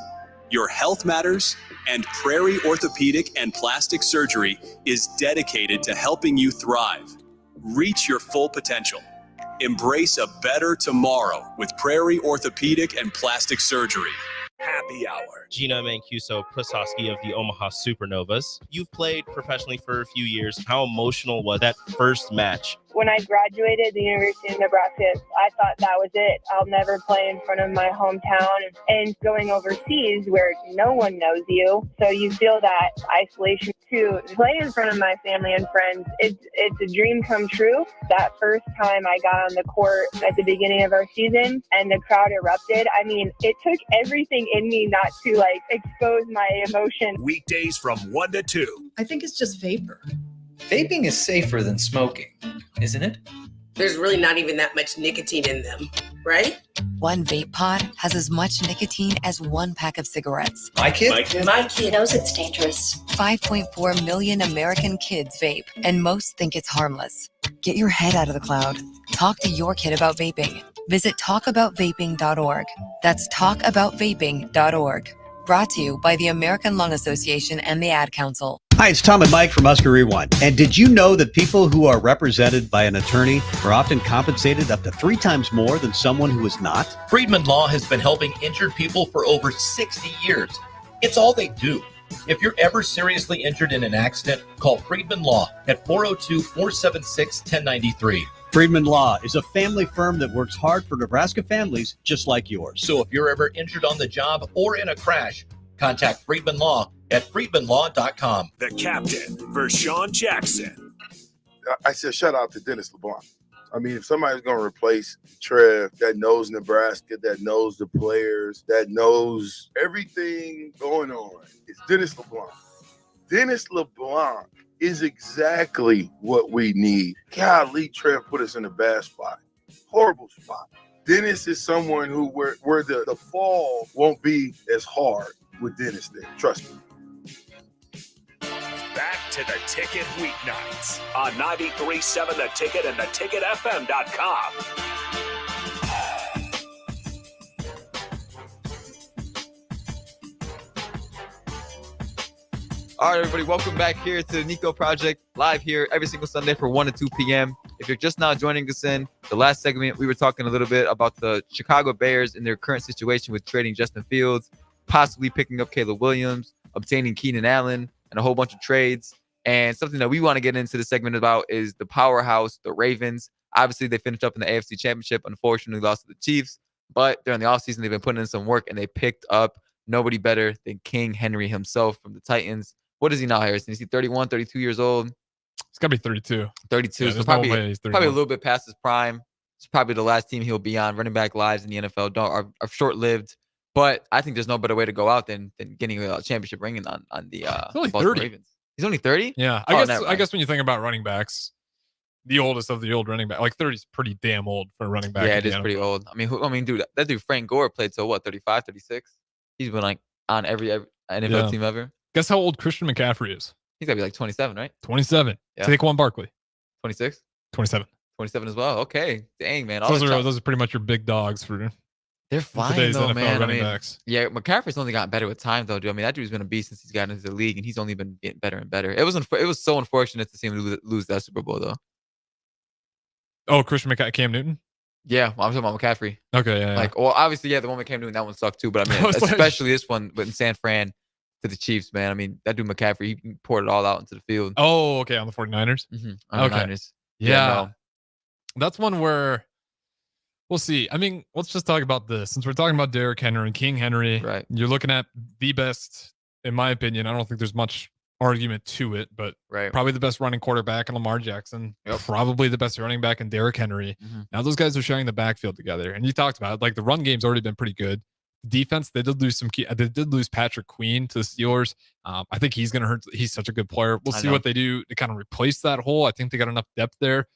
S20: Your health matters, and Prairie Orthopedic and Plastic Surgery is dedicated to helping you thrive. Reach your full potential. Embrace a better tomorrow with Prairie Orthopedic and Plastic Surgery.
S2: Happy Hour.
S5: Gina Mancuso-Prososki of the Omaha Supernovas. You've played professionally for a few years. How emotional was that first match?
S6: When I graduated the University of Nebraska, I thought that was it. I'll never play in front of my hometown. And going overseas where no one knows you, so you feel that isolation. To play in front of my family and friends, it's a dream come true. That first time I got on the court at the beginning of our season and the crowd erupted, I mean, it took everything in me not to expose my emotion.
S2: Weekdays from 1 to 2.
S21: I think it's just vapor. Vaping is safer than smoking, isn't it?
S22: There's really not even that much nicotine in them, right?
S23: One vape pod has as much nicotine as one pack of cigarettes.
S21: My kid
S23: knows it's dangerous. 5.4 million American kids vape, and most think it's harmless. Get your head out of the cloud. Talk to your kid about vaping. Visit talkaboutvaping.org. That's talkaboutvaping.org. Brought to you by the American Lung Association and the Ad Council.
S24: Hi, it's Tom and Mike from Husker Rewind. And did you know that people who are represented by an attorney are often compensated up to 3 times more than someone who is not?
S25: Friedman Law has been helping injured people for over 60 years. It's all they do. If you're ever seriously injured in an accident, call Friedman Law at 402-476-1093.
S24: Friedman Law is a family firm that works hard for Nebraska families just like yours.
S25: So if you're ever injured on the job or in a crash, contact Friedman Law at friedmanlaw.com.
S2: The captain, Vershawn Jackson.
S26: I said shout out to Dennis LeBlanc.
S1: I mean, if somebody's going to replace Trev that knows Nebraska, that knows the players, that knows everything going on, it's Dennis LeBlanc. Dennis LeBlanc is exactly what we need. Golly, Trev put us in a bad spot. Horrible spot. Dennis is someone who where the fall won't be as hard with Dennis there. Trust me.
S2: Back to the Ticket weeknights on 93.7 The Ticket and theticketfm.com.
S10: All right, everybody, welcome back here to the Niko Project, live here every single Sunday from 1 to 2 p.m. If you're just now joining us in the last segment, we were talking a little bit about the Chicago Bears and their current situation with trading Justin Fields, possibly picking up Caleb Williams, obtaining Keenan Allen, and a whole bunch of trades. And something that we want to get into the segment about is the powerhouse, the Ravens. Obviously, they finished up in the AFC Championship, unfortunately lost to the Chiefs. But during the offseason, they've been putting in some work, and they picked up nobody better than King Henry himself from the Titans. What is he now, Harrison? Is he 31, 32 years old?
S11: It's got to be 32.
S10: 32.
S11: Yeah,
S10: So
S11: no
S10: probably
S11: way he's
S10: a
S11: 31.
S10: little bit past his prime. It's probably the last team he'll be on. Running back lives in the NFL are short-lived. But I think there's no better way to go out than getting a championship ring on the
S11: only
S10: Baltimore
S11: 30.
S10: Ravens. He's only 30?
S11: Yeah. I guess when you think about running backs, the oldest of the old running back, like 30 is pretty damn old for a running back.
S10: Yeah, it is pretty old. I mean, dude, that dude Frank Gore played till what, 35, 36? He's been like on every NFL team ever.
S11: Guess how old Christian McCaffrey is?
S10: He's got to be like 27, right?
S11: 27.
S10: Yeah.
S11: Saquon Barkley.
S10: 26?
S11: 27.
S10: 27 as well. Okay. Dang, man.
S11: Those are pretty much your big dogs for
S10: they're flying
S11: today's
S10: though,
S11: NFL
S10: man.
S11: running backs.
S10: Yeah, McCaffrey's only gotten better with time though, dude. I mean, that dude's been a beast since he's gotten into the league, and he's only been getting better and better. It was so unfortunate to see him lose that Super Bowl though.
S11: Oh, Cam Newton?
S10: Yeah, well, I'm talking about McCaffrey.
S11: Okay, yeah.
S10: Like, well, obviously, yeah, the one with Cam Newton, that one sucked too. But I mean, especially this one with San Fran to the Chiefs, man. I mean, that dude McCaffrey, he poured it all out into the field.
S11: Oh, okay, on the 49ers?
S10: Mm-hmm. On the Niners.
S11: Yeah.
S10: No.
S11: That's one where we'll see. I mean, let's just talk about this. Since we're talking about Derrick Henry and King Henry,
S10: right?
S11: You're looking at the best, in my opinion. I don't think there's much argument to it, but probably the best running quarterback in Lamar Jackson.
S10: Yep.
S11: Probably the best running back in Derrick Henry.
S10: Mm-hmm.
S11: Now those guys are sharing the backfield together. And you talked about it. Like the run game's already been pretty good. Defense, they did lose Patrick Queen to the Steelers. I think he's going to hurt. He's such a good player. We'll see what they do to kind of replace that hole. I think they got enough depth there.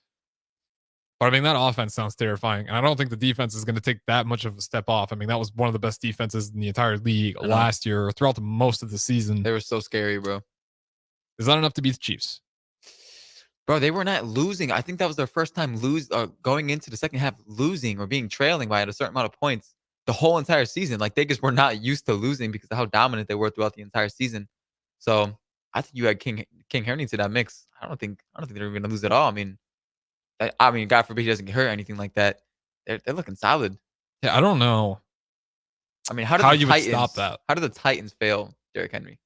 S11: But I mean, that offense sounds terrifying. And I don't think the defense is going to take that much of a step off. I mean, that was one of the best defenses in the entire league last year, throughout most of the season.
S10: They were so scary, bro.
S11: Is that enough to beat the Chiefs?
S10: Bro, they were not losing. I think that was their first time going into the second half losing or being trailing by a certain amount of points the whole entire season. Like, they just were not used to losing because of how dominant they were throughout the entire season. So I think you had King Henry to that mix. I don't think they're going to lose at all. I mean, God forbid he doesn't get hurt or anything like that. They're looking solid.
S11: Yeah, I don't know.
S10: I mean, how you would stop that? How did the Titans fail Derrick Henry?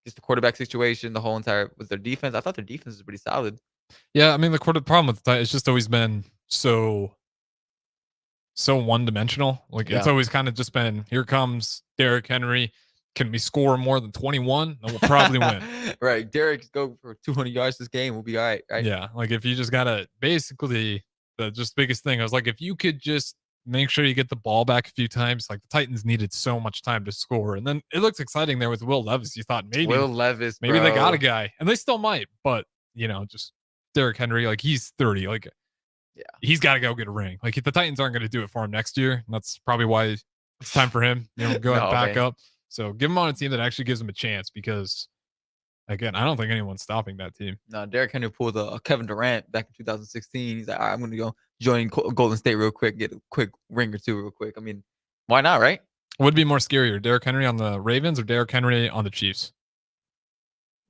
S10: Just the quarterback situation, the whole entire was their defense. I thought their defense was pretty solid.
S11: Yeah, I mean, the problem with the Titans, it's just always been so one-dimensional. Like it's always kind of just been, here comes Derrick Henry. Can we score more than 21? Then we'll probably win.
S10: Right. Derrick, go for 200 yards this game. We'll be all right. Right.
S11: Yeah. Like if you just got to basically the just biggest thing, I was like, if you could just make sure you get the ball back a few times, like the Titans needed so much time to score. And then it looked exciting there with Will Levis. You thought maybe they got a guy, and they still might, but just Derrick Henry, like he's 30, like he's got to go get a ring. Like the Titans aren't going to do it for him next year. And that's probably why it's time for him, go ahead and back up. So give him on a team that actually gives him a chance, because again, I don't think anyone's stopping that team.
S10: No, Derrick Henry pulled a Kevin Durant back in 2016. He's like, all right, I'm going to go join Golden State real quick, get a quick ring or two real quick. I mean, why not, right?
S11: What would be more scarier, Derrick Henry on the Ravens or Derrick Henry on the Chiefs?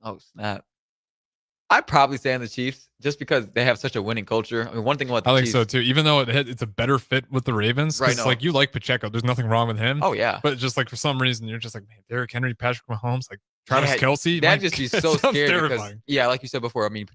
S10: Oh, snap. I'd probably say on the Chiefs, just because they have such a winning culture. I mean, one thing about the Chiefs,
S11: I think so too. Even though it's a better fit with the Ravens,
S10: right?
S11: Like you like Pacheco, there's nothing wrong with him.
S10: Oh yeah,
S11: but just like for some reason you're just like, man, Derrick Henry, Patrick Mahomes, like Travis Kelce.
S10: That'd just be so scary because, like you said before, I mean,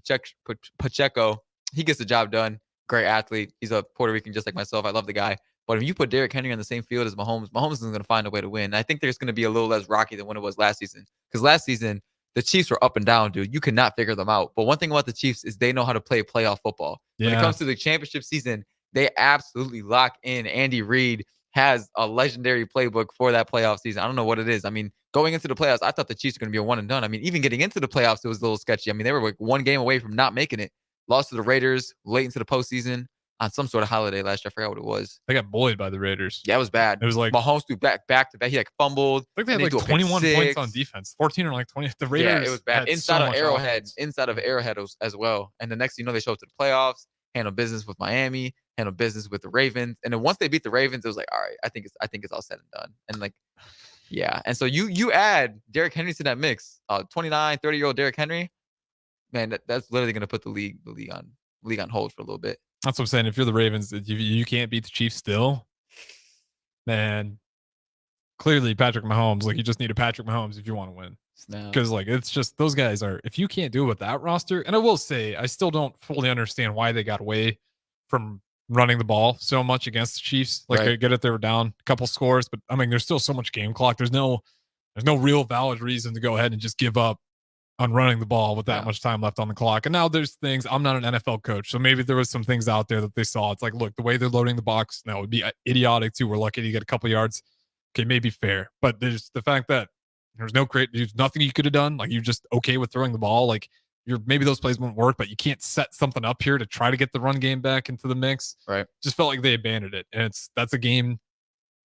S10: Pacheco, he gets the job done. Great athlete. He's a Puerto Rican just like myself. I love the guy. But if you put Derrick Henry on the same field as Mahomes is going to find a way to win. And I think there's going to be a little less rocky than when it was last season. Because last season, the Chiefs were up and down, dude. You could not figure them out. But one thing about the Chiefs is they know how to play playoff football. When it comes to the championship season, they absolutely lock in. Andy Reid has a legendary playbook for that playoff season. I don't know what it is. I mean, going into the playoffs, I thought the Chiefs were going to be a one and done. I mean, even getting into the playoffs, it was a little sketchy. I mean, they were like one game away from not making it. Lost to the Raiders late into the postseason on some sort of holiday last year. I forgot what it was.
S11: They got bullied by the Raiders.
S10: Yeah, it was bad.
S11: It was like
S10: Mahomes threw back to back. He like fumbled.
S11: I think they had like 21 points on defense, 14 or like 20. The Raiders,
S10: yeah, it was bad. Inside
S11: so
S10: of Arrowhead,
S11: offense.
S10: as well. And the next thing you know, they show up to the playoffs, handle business with Miami, handle business with the Ravens. And then once they beat the Ravens, it was like, all right, I think it's all said and done. And like, yeah. And so you add Derrick Henry to that mix, 29, 30-year-old Derrick Henry, man, that's literally gonna put the league on hold for a little bit.
S11: That's what I'm saying. If you're the Ravens, you can't beat the Chiefs still, man. Clearly, Patrick Mahomes, like you just need a Patrick Mahomes if you want to win. Because like it's just those guys are. If you can't do it with that roster, and I will say, I still don't fully understand why they got away from running the ball so much against the Chiefs. Like I get it, they were down a couple scores, but I mean, there's still so much game clock. There's no real valid reason to go ahead and just give up on running the ball with that much time left on the clock. And now there's things, I'm not an NFL coach, so maybe there was some things out there that they saw. It's like, look, the way they're loading the box now would be idiotic too. We're lucky to get a couple yards. Okay, maybe fair. But there's the fact that there's nothing you could have done. Like you're just okay with throwing the ball. Like maybe those plays won't work, but you can't set something up here to try to get the run game back into the mix.
S10: Right.
S11: Just felt like they abandoned it. And that's a game.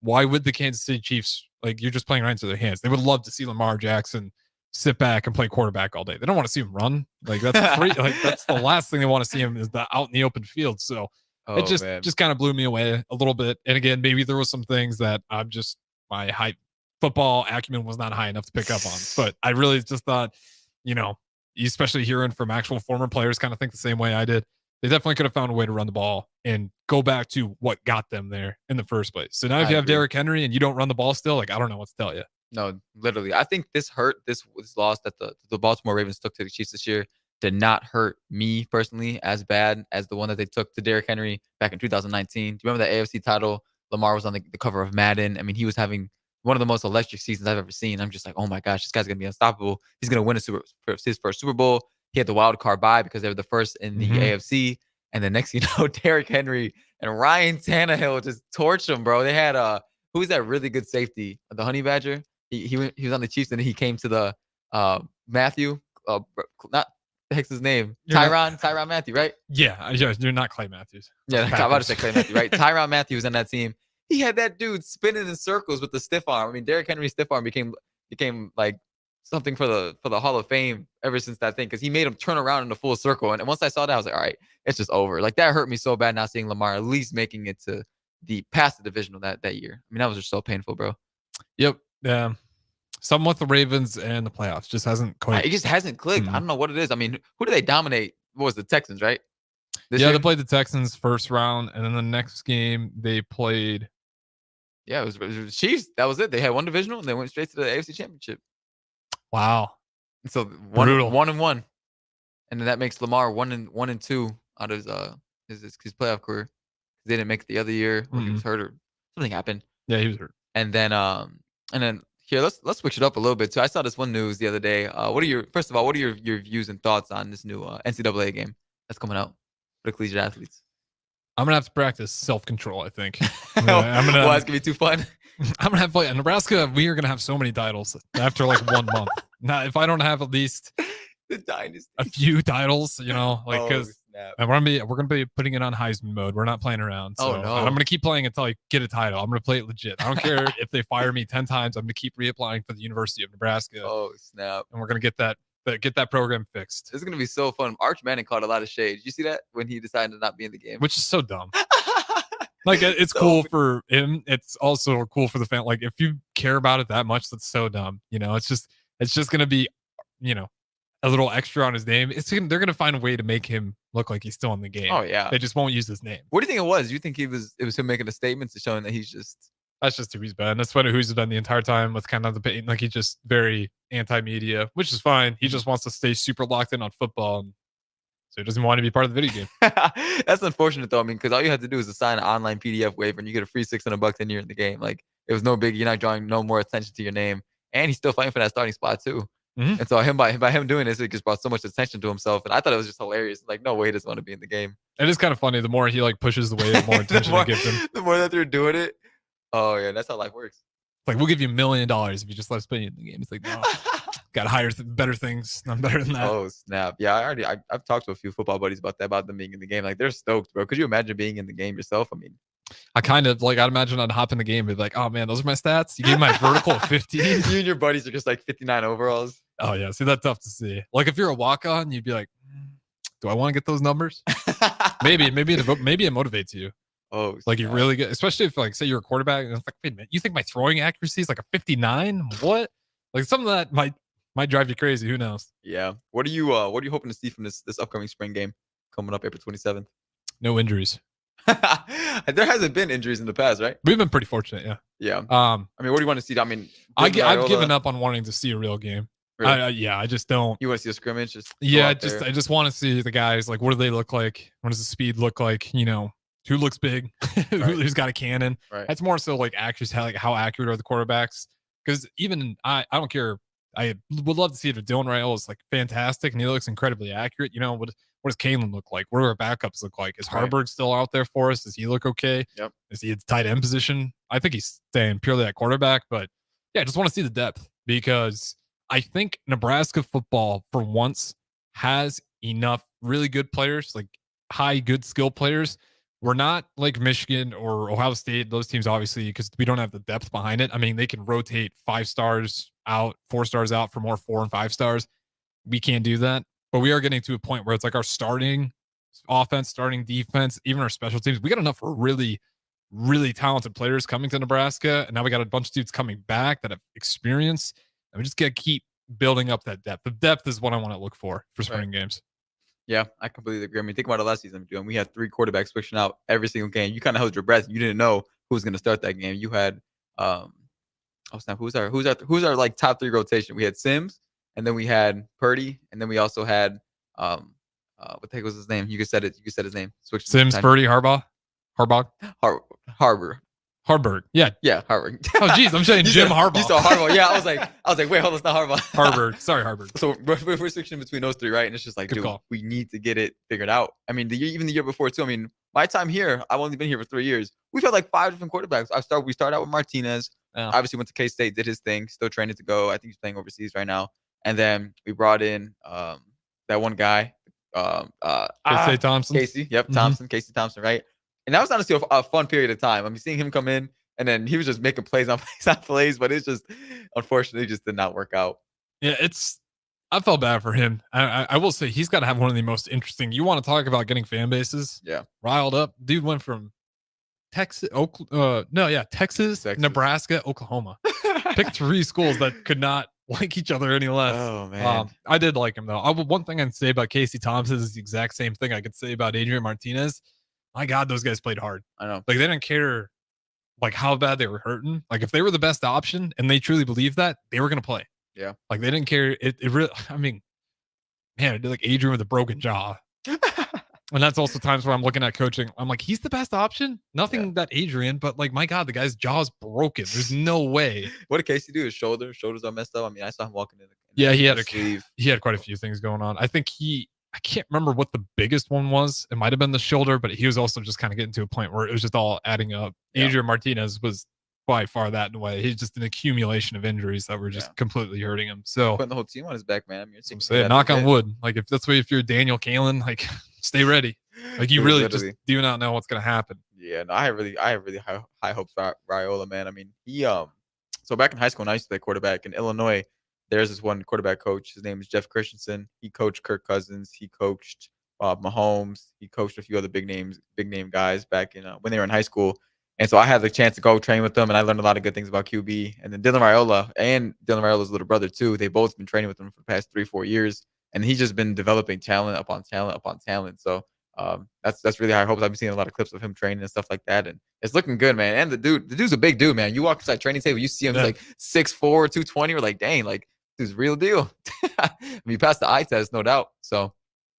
S11: Why would the Kansas City Chiefs, like you're just playing right into their hands. They would love to see Lamar Jackson sit back and play quarterback all day. They don't want to see him run. Like that's free. Like that's the last thing they want to see him is out in the open field. So it just kind of blew me away a little bit. And again, maybe there was some things that my high football acumen was not high enough to pick up on. But I really just thought, especially hearing from actual former players kind of think the same way I did. They definitely could have found a way to run the ball and go back to what got them there in the first place. So now if you have Derrick Henry and you don't run the ball still, like I don't know what to tell you.
S10: No, literally. I think this loss that the Baltimore Ravens took to the Chiefs this year did not hurt me personally as bad as the one that they took to Derrick Henry back in 2019. Do you remember that AFC title? Lamar was on the cover of Madden. I mean, he was having one of the most electric seasons I've ever seen. I'm just like, oh my gosh, this guy's going to be unstoppable. He's going to win his first Super Bowl. He had the wild card bye because they were the first in the AFC. And then next, Derrick Henry and Ryan Tannehill just torched him, bro. They had who's that really good safety? The Honey Badger. He was on the Chiefs, and then he came to the Matthew. Not the heck's his name? Tyrann Mathieu, right?
S11: Yeah, you're not Clay Matthews.
S10: Yeah, I'm about to say Clay Mathieu, right? Tyrann Mathieu was on that team. He had that dude spinning in circles with the stiff arm. I mean, Derrick Henry's stiff arm became like something for the Hall of Fame ever since that thing, because he made him turn around in a full circle. And once I saw that, I was like, all right, it's just over. Like that hurt me so bad not seeing Lamar at least making it to past the divisional that year. I mean, that was just so painful, bro.
S11: Yep. Yeah. Something with the Ravens and the playoffs just hasn't quite.
S10: It just hasn't clicked. I don't know what it is. I mean, who do they dominate? What was the Texans, right?
S11: This year? They played the Texans first round, and then the next game they played.
S10: Yeah, it was Chiefs. That was it. They had one divisional, and they went straight to the AFC Championship.
S11: Wow.
S10: So one and one, and then that makes Lamar 1-2 out of his playoff career. They didn't make it the other year when he was hurt or something happened.
S11: Yeah, he was hurt.
S10: And then here, let's switch it up a little bit too. I saw this one news the other day. What are your views and thoughts on this new NCAA game that's coming out for the collegiate athletes?
S11: I'm gonna have to practice self-control. I think.
S10: Why it's gonna be too fun?
S11: I'm gonna have to play in Nebraska. We are gonna have so many titles after like 1 month. Now, if I don't have at least
S10: the dynasty,
S11: a few titles, because we're gonna be putting it on Heisman mode. We're not playing around. So
S10: no.
S11: I'm gonna keep playing until I get a title. I'm gonna play it legit. I don't care if they fire me 10 times. I'm gonna keep reapplying for the University of Nebraska.
S10: Oh snap!
S11: And we're gonna get that program fixed.
S10: This is gonna be so fun. Arch Manning caught a lot of shade. Did you see that when he decided to not be in the game?
S11: Which is so dumb. Like it's cool for him. It's also cool for the fan. Like if you care about it that much, that's so dumb. It's just gonna be, a little extra on his name. They're gonna find a way to make him look like he's still in the game.
S10: Oh yeah.
S11: They just won't use his name.
S10: What do you think it was? Do you think it was him making a statement to showing that he's just?
S11: That's just who he's been. That's what he's been the entire time with kind of the pain. Like he's just very anti-media, which is fine. He just wants to stay super locked in on football. And so he doesn't want to be part of the video game.
S10: That's unfortunate though. I mean, because all you have to do is assign an online PDF waiver and you get a free $600 and you're in the game. Like it was no big. You're not drawing no more attention to your name. And he's still fighting for that starting spot too. And so by him doing this, it just brought so much attention to himself. And I thought it was just hilarious. Like, no way he doesn't want to be in the game.
S11: It is kind of funny. The more he like pushes the way, the more attention it gives him.
S10: The more that they're doing it. Oh yeah, that's how life works.
S11: Like, we'll give you $1 million if you just let us play in the game. It's like, no, got to hire better things. I'm better than that.
S10: Oh snap! Yeah, I've talked to a few football buddies about that, about them being in the game. Like, they're stoked, bro. Could you imagine being in the game yourself? I mean,
S11: I kind of like, I'd imagine I'd hop in the game and be like, oh man, those are my stats. You gave my vertical 15.
S10: You and your buddies are just like 59 overalls.
S11: Oh yeah, see, that's tough to see. Like, if you're a walk-on, you'd be like, do I want to get those numbers? maybe it motivates you.
S10: Oh,
S11: like you really get, especially if like say you're a quarterback and it's like, wait a minute, you think my throwing accuracy is like a 59? What? Like, some of that might drive you crazy. Who knows?
S10: Yeah. What are you hoping to see from this upcoming spring game coming up April 27th?
S11: No injuries.
S10: There hasn't been injuries in the past, right?
S11: We've been pretty fortunate, yeah.
S10: Yeah. I mean, what do you want to see? I mean,
S11: I've given up on wanting to see a real game.
S10: Really?
S11: I just don't.
S10: You want to see a scrimmage?
S11: I just want to see the guys. Like, what do they look like? What does the speed look like? You know, who looks big? Who's got a cannon?
S10: Right.
S11: That's more so like accuracy. How accurate are the quarterbacks? Because even I don't care. I would love to see it. Dylan Raiola is like fantastic and he looks incredibly accurate. You know, what does Kalen look like? What do our backups look like? Is Harburg still out there for us? Does he look okay?
S10: Yep.
S11: Is he at the tight end position? I think he's staying purely at quarterback, but yeah, I just want to see the depth because I think Nebraska football for once has enough really good players, like high, good skill players. We're not like Michigan or Ohio State, those teams, obviously, because we don't have the depth behind it. I mean, they can rotate 5 stars out, 4 stars out for more 4 and 5 stars. We can't do that. But we are getting to a point where it's like our starting offense, starting defense, even our special teams. We got enough really, really talented players coming to Nebraska. And now we got a bunch of dudes coming back that have experience. And we just got to keep building up that depth. The depth is what I want to look for spring games.
S10: Yeah, I completely agree. I mean, think about it last season. We had 3 quarterbacks switching out every single game. You kind of held your breath. You didn't know who was going to start that game. You had, who's our like top 3 rotation? We had Sims, and then we had Purdy, and then we also had, what the heck was his name? You just said it. You just said his name.
S11: Sims, Purdy, Harburg. Harburg. Yeah.
S10: Yeah, Harburg.
S11: Oh, geez. I'm saying Jim Harbaugh.
S10: You saw Harbaugh. Yeah, I was like, wait, hold on, it's not Harbaugh.
S11: Harburg. Sorry, Harburg.
S10: So we're switching between those 3, right? And it's just like, dude, we need to get it figured out. I mean, even the year before too. I mean, my time here, I've only been here for 3 years. We've had like 5 different quarterbacks. We started out with Martinez. Obviously went to K-State, did his thing, still training to go. I think he's playing overseas right now. And then we brought in that one guy,
S11: Casey Thompson.
S10: Casey, Thompson, Casey Thompson, right? And that was honestly a fun period of time. I mean, seeing him come in, and then he was just making plays on plays, but it's just, unfortunately, just did not work out.
S11: Yeah, I felt bad for him. I will say he's got to have one of the most interesting. You want to talk about getting fan bases?
S10: Yeah,
S11: riled up. Dude went from Texas, Texas, Nebraska, Oklahoma. Picked 3 schools that could not like each other any less.
S10: Oh man,
S11: I did like him though. One thing I'd say about Casey Thompson is the exact same thing I could say about Adrian Martinez. My God, those guys played hard.
S10: I know.
S11: Like, they didn't care like how bad they were hurting. Like, if they were the best option and they truly believed that, they were going to play.
S10: Yeah.
S11: Like, they didn't care. It really, I mean, man, it did like Adrian with a broken jaw. And that's also times where I'm looking at coaching. I'm like, he's the best option. Nothing that Adrian, but like, my God, the guy's jaw's broken. There's no way.
S10: What did Casey do? His shoulders are messed up. I mean, I saw him walking in.
S11: He had quite a few things going on. I think I can't remember what the biggest one was. It might have been the shoulder, but he was also just kind of getting to a point where it was just all adding up. Yeah. Adrian Martinez was by far that in a way. He's just an accumulation of injuries that were just completely hurting him. So
S10: putting the whole team on his back, man. I mean,
S11: I'm saying, knock on wood. Like, if you're Daniel Kalen, like, stay ready. Like, you really just do not know what's gonna happen.
S10: Yeah, no, I have really high hopes for Raiola, man. I mean, he so back in high school when I used to play quarterback in Illinois, there's this one quarterback coach. His name is Jeff Christensen. He coached Kirk Cousins. He coached Mahomes. He coached a few other big name guys back in when they were in high school. And so I had the chance to go train with them, and I learned a lot of good things about QB. And then Dylan Raiola and Dylan Raiola's little brother too. They both been training with him for the past 3-4 years, and he's just been developing talent upon talent upon talent. So that's really high hopes. I've been seeing a lot of clips of him training and stuff like that, and it's looking good, man. And the dude's a big dude, man. You walk inside training table, you see him like 6'4", 220. We're like, dang, like, dude's real deal. I mean, he passed the eye test, no doubt. So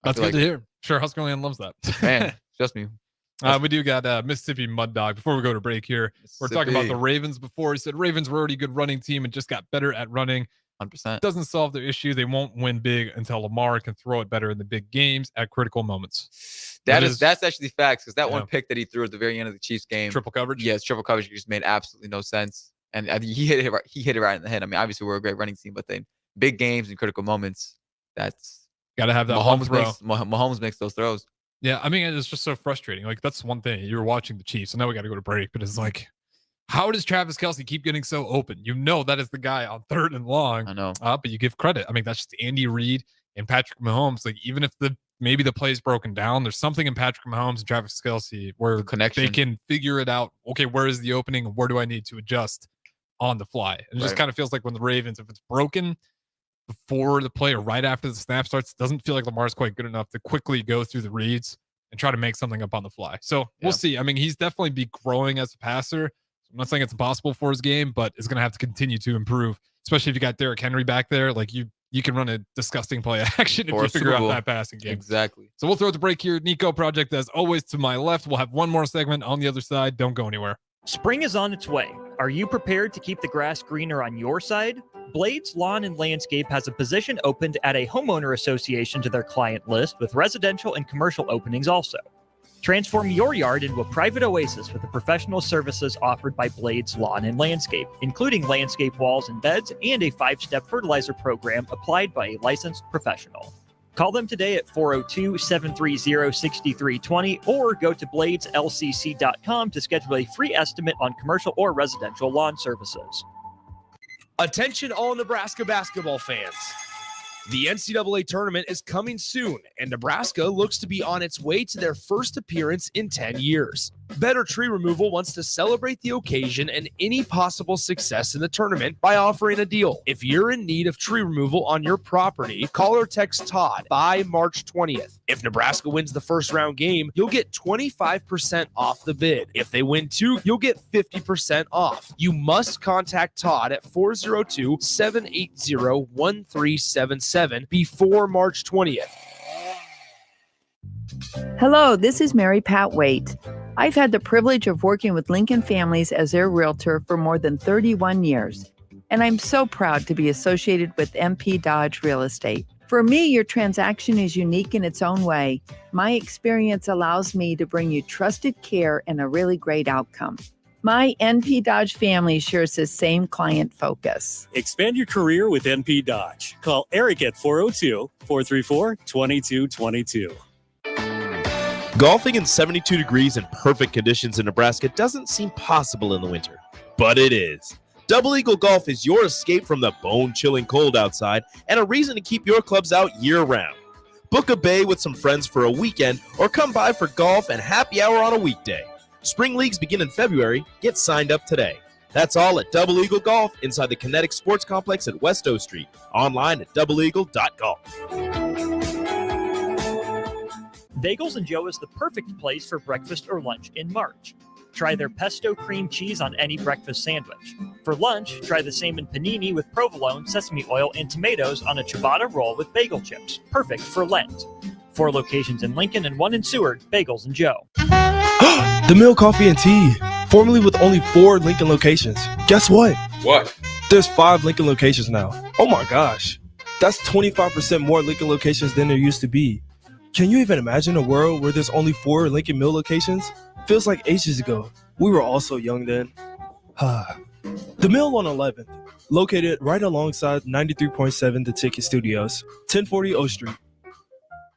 S11: that's good to hear. Sure, Husker loves that.
S10: Man, trust me.
S11: We do got Mississippi Mud Dog. Before we go to break here, we're talking about the Ravens before. He said Ravens were already a good running team and just got better at running.
S10: 100%.
S11: Doesn't solve their issue. They won't win big until Lamar can throw it better in the big games at critical moments.
S10: That's actually facts, because that one pick that he threw at the very end of the Chiefs game,
S11: triple coverage.
S10: Yes, triple coverage just made absolutely no sense, and I think he hit it right in the head. I mean, obviously we're a great running team, but then big games and critical moments, that's
S11: got to have that
S10: Mahomes makes those throws.
S11: Yeah, I mean, it's just so frustrating. Like, that's one thing. You were watching the Chiefs, and now we got to go to break, but it's like, how does Travis Kelce keep getting so open? You know that is the guy on 3rd and long.
S10: I know.
S11: But you give credit. I mean, that's just Andy Reid and Patrick Mahomes. Like, even if maybe the play's broken down, there's something in Patrick Mahomes and Travis Kelce where they can figure it out. Okay, where is the opening? Where do I need to adjust on the fly? And it just kind of feels like when the Ravens, if it's broken before the play or right after the snap starts, it doesn't feel like Lamar's quite good enough to quickly go through the reads and try to make something up on the fly. So we'll see. I mean, he's definitely be growing as a passer. I'm not saying it's impossible for his game, but it's going to have to continue to improve, especially if you got Derrick Henry back there. Like, you can run a disgusting play action if you figure out that passing game.
S10: Exactly.
S11: So we'll throw it to break here. Niko Project, as always, to my left. We'll have one more segment on the other side. Don't go anywhere.
S3: Spring is on its way. Are you prepared to keep the grass greener on your side? Blades Lawn and Landscape has a position opened at a homeowner association to their client list, with residential and commercial openings also. Transform your yard into a private oasis with the professional services offered by Blades Lawn and Landscape, including landscape walls and beds and a 5-step fertilizer program applied by a licensed professional. Call them today at 402-730-6320 or go to bladeslcc.com to schedule a free estimate on commercial or residential lawn services.
S4: Attention all Nebraska basketball fans. The NCAA tournament is coming soon, and Nebraska looks to be on its way to their first appearance in 10 years. Better Tree Removal wants to celebrate the occasion and any possible success in the tournament by offering a deal. If you're in need of tree removal on your property, call or text Todd by March 20th. If Nebraska wins the first round game, you'll get 25% off the bid. If they win 2, you'll get 50% off. You must contact Todd at 402-780-1377 before March 20th.
S7: Hello, this is Mary Pat Waite. I've had the privilege of working with Lincoln Families as their realtor for more than 31 years, and I'm so proud to be associated with MP Dodge Real Estate. For me, your transaction is unique in its own way. My experience allows me to bring you trusted care and a really great outcome. My NP Dodge family shares the same client focus.
S8: Expand your career with NP Dodge. Call Eric at 402-434-2222.
S5: Golfing in 72 degrees and perfect conditions in Nebraska doesn't seem possible in the winter, but it is. Double Eagle Golf is your escape from the bone-chilling cold outside and a reason to keep your clubs out year-round. Book a bay with some friends for a weekend or come by for golf and happy hour on a weekday. Spring leagues begin in February. Get signed up today. That's all at Double Eagle Golf inside the Kinetic Sports Complex at West O Street. Online at doubleeagle.golf.
S3: Bagels & Joe is the perfect place for breakfast or lunch in March. Try their pesto cream cheese on any breakfast sandwich. For lunch, try the salmon panini with provolone, sesame oil, and tomatoes on a ciabatta roll with bagel chips. Perfect for Lent. 4 locations in Lincoln and 1 in Seward. Bagels & Joe.
S9: The Mill Coffee and Tea, formerly with only 4 Lincoln locations. Guess what?
S26: What?
S9: There's 5 Lincoln locations now. Oh my gosh. That's 25% more Lincoln locations than there used to be. Can you even imagine a world where there's only 4 Lincoln Mill locations? Feels like ages ago. We were all so young then. The Mill on 11th, located right alongside 93.7 The Ticket Studios, 1040 O Street.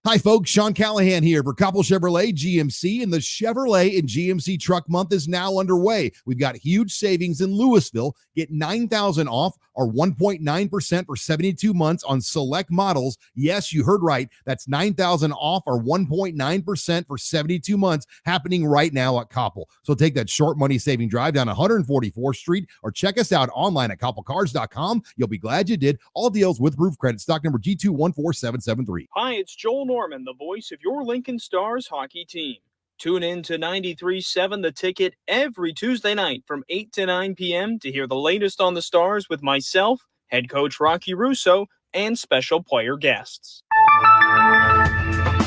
S27: Hi, folks. Sean Callahan here for Koppel Chevrolet GMC, and the Chevrolet and GMC Truck Month is now underway. We've got huge savings in Louisville. Get $9,000 off or 1.9% for 72 months on select models. Yes, you heard right. That's $9,000 off or 1.9% for 72 months happening right now at Koppel. So take that short money saving drive down 144th Street or check us out online at koppelcars.com. You'll be glad you did. All deals with proof credit. Stock number G214773.
S28: Hi, it's Joel Norman, the voice of your Lincoln Stars hockey team. Tune in to 93.7 The Ticket every Tuesday night from 8 to 9 p.m. to hear the latest on the Stars with myself, head coach Rocky Russo, and special player guests.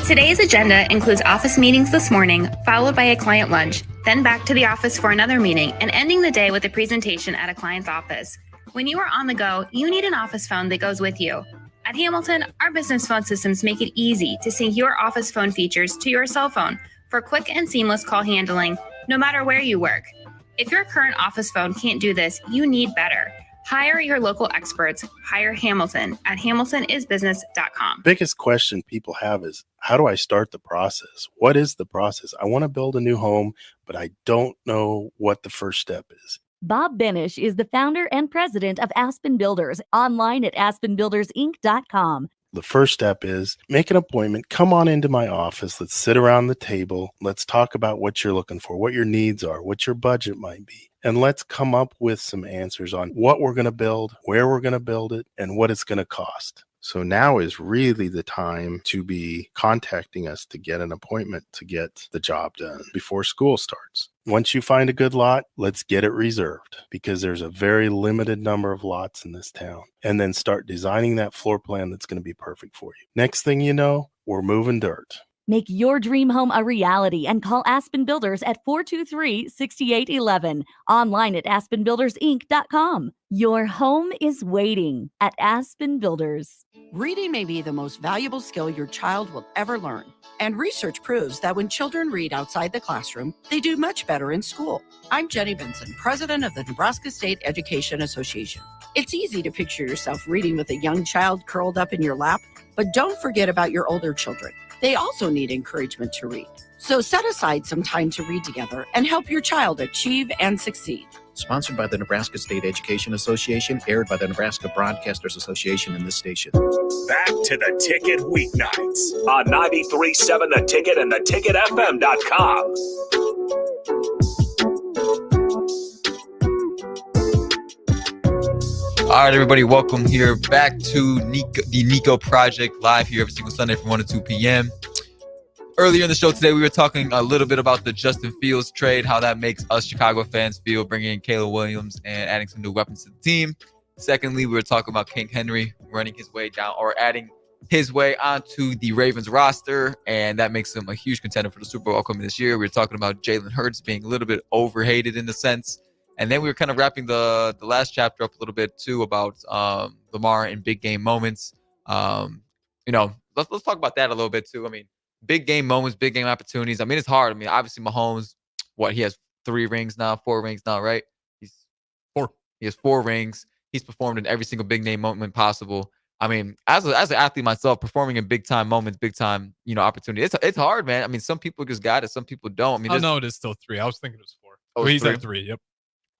S29: Today's agenda includes office meetings this morning, followed by a client lunch, then back to the office for another meeting, and ending the day with a presentation at a client's office. When you are on the go, you need an office phone that goes with you. At Hamilton, our business phone systems make it easy to sync your office phone features to your cell phone for quick and seamless call handling, no matter where you work. If your current office phone can't do this, you need better. Hire your local experts. Hire Hamilton at hamiltonisbusiness.com.
S12: Biggest question people have is, how do I start the process? What is the process? I want to build a new home, but I don't know what the first step is.
S13: Bob Benish is the founder and president of Aspen Builders, online at aspenbuildersinc.com.
S12: The first step is make an appointment. Come on into my office. Let's sit around the table. Let's talk about what you're looking for, what your needs are, what your budget might be. And let's come up with some answers on what we're going to build, where we're going to build it, and what it's going to cost. So now is really the time to be contacting us to get an appointment to get the job done before school starts. Once you find a good lot, let's get it reserved because there's a very limited number of lots in this town. And then start designing that floor plan that's going to be perfect for you. Next thing you know, we're moving dirt.
S13: Make your dream home a reality and call Aspen Builders at 423-6811. Online at aspenbuildersinc.com. Your home is waiting at Aspen Builders.
S14: Reading may be the most valuable skill your child will ever learn. And research proves that when children read outside the classroom, they do much better in school. I'm Jenny Benson, president of the Nebraska State Education Association. It's easy to picture yourself reading with a young child curled up in your lap, but don't forget about your older children. They also need encouragement to read. So set aside some time to read together and help your child achieve and succeed.
S15: Sponsored by the Nebraska State Education Association, aired by the Nebraska Broadcasters Association in this station.
S2: Back to the Ticket weeknights on 93.7 The Ticket and theticketfm.com.
S10: All right, everybody, welcome here back to the Niko Project, live here every single Sunday from 1 to 2 p.m. Earlier in the show today, we were talking a little bit about the Justin Fields trade, how that makes us Chicago fans feel, bringing in Caleb Williams and adding some new weapons to the team. Secondly, we were talking about King Henry running his way down or adding his way onto the Ravens roster, and that makes him a huge contender for the Super Bowl coming this year. We were talking about Jalen Hurts being a little bit overhated in a sense. And then we were kind of wrapping the last chapter up a little bit, too, about Lamar in big game moments. Let's talk about that a little bit, too. I mean, big game moments, big game opportunities. I mean, it's hard. I mean, obviously, Mahomes, he has 4 rings now, right? He has 4 rings. He's performed in every single big name moment possible. I mean, as an athlete myself, performing in big time moments, big time, opportunity. It's hard, man. I mean, some people just got it, some people don't. I mean,
S11: no, it is still 3. I was thinking it was 4.
S10: Oh,
S11: he's
S10: 3?
S11: at 3. Yep.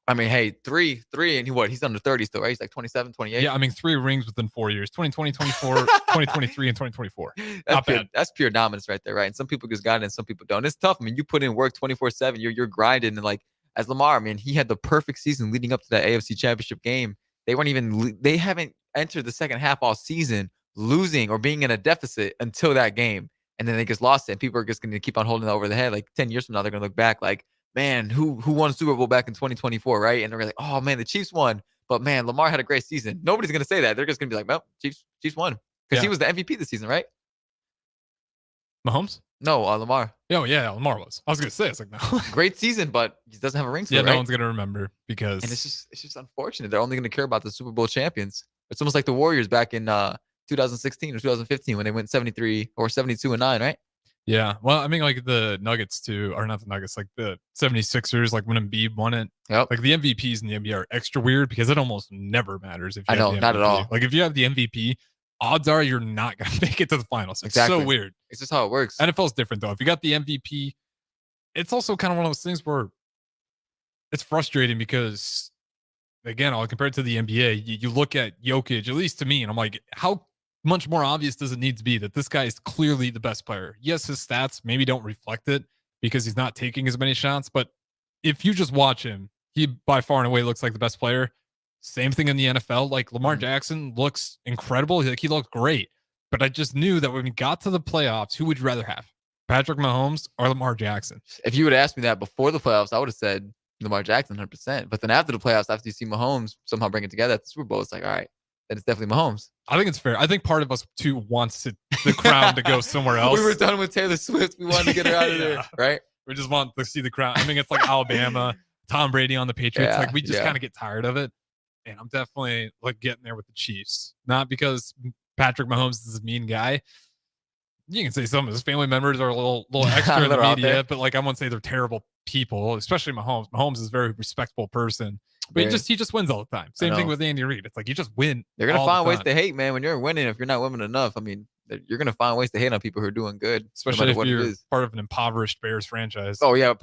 S10: I mean, hey, 3, and he's under 30 still, right? He's like 27, 28.
S11: Yeah, I mean, 3 rings within 4 years, 2020, 2024, 2023, and 2024. Not bad.
S10: That's pure dominance right there, right? And some people just got it and some people don't. It's tough. I mean, you put in work 24/7, you're grinding. And like, as Lamar, I mean, he had the perfect season leading up to that AFC Championship game. They haven't entered the second half all season losing or being in a deficit until that game. And then they just lost it. And people are just going to keep on holding it over the head. Like 10 years from now, they're going to look back like, man, who won Super Bowl back in 2024, right? And they're like, oh, man, the Chiefs won. But, man, Lamar had a great season. Nobody's going to say that. They're just going to be like, well, Chiefs won. Because he was the MVP this season, right?
S11: Mahomes?
S10: No, Lamar.
S11: Oh, yeah, Lamar was. I was going to say, it's like, no.
S10: Great season, but he doesn't have a ring.
S11: Yeah,
S10: right?
S11: No one's going to remember because.
S10: And it's just unfortunate. They're only going to care about the Super Bowl champions. It's almost like the Warriors back in 2016 or 2015 when they went 73 or 72-9, right?
S11: Yeah. Well, I mean, like the Nuggets too, or not the Nuggets, like the 76ers, like when Embiid won it.
S10: Yep.
S11: Like the MVPs in the NBA are extra weird because it almost never matters if you
S10: have
S11: the MVP.
S10: Not at all.
S11: Like if you have the MVP, odds are you're not going to make it to the finals. It's
S10: exactly.
S11: so weird.
S10: It's just how it works.
S11: NFL's different though. If you got the MVP, it's also kind of one of those things where it's frustrating because, again, I'll compare it to the NBA. You look at Jokic, at least to me, and I'm like, how much more obvious does it need to be that this guy is clearly the best player? Yes, his stats maybe don't reflect it because he's not taking as many shots, but if you just watch him, he by far and away looks like the best player. Same thing in the NFL. Like Lamar Jackson looks incredible. He looked great, but I just knew that when we got to the playoffs, who would you rather have? Patrick Mahomes or Lamar Jackson?
S10: If you would ask me that before the playoffs, I would have said Lamar Jackson 100%. But then after the playoffs, after you see Mahomes somehow bring it together at the Super Bowl, it's like, all right, then it's definitely Mahomes.
S11: I think it's fair. I think part of us too wants the crown to go somewhere else.
S10: We were done with Taylor Swift. We wanted to get her out of there, right?
S11: We just want to see the crown. I mean, it's like Alabama, Tom Brady on the Patriots.
S10: Yeah,
S11: like we just kind of get tired of it. and I'm definitely like getting there with the Chiefs. Not because Patrick Mahomes is a mean guy. You can say some of his family members are a little extra in the media, but like I won't say they're terrible people, especially Mahomes. Mahomes is a very respectable person, but he just wins all the time. Same thing with Andy Reid. It's like you just win.
S10: They're gonna find ways to hate, man. When you're winning, if you're not winning enough, I mean, you're gonna find ways to hate on people who are doing good,
S11: especially
S10: no
S11: if you're part of an impoverished Bears franchise.
S10: Oh yeah,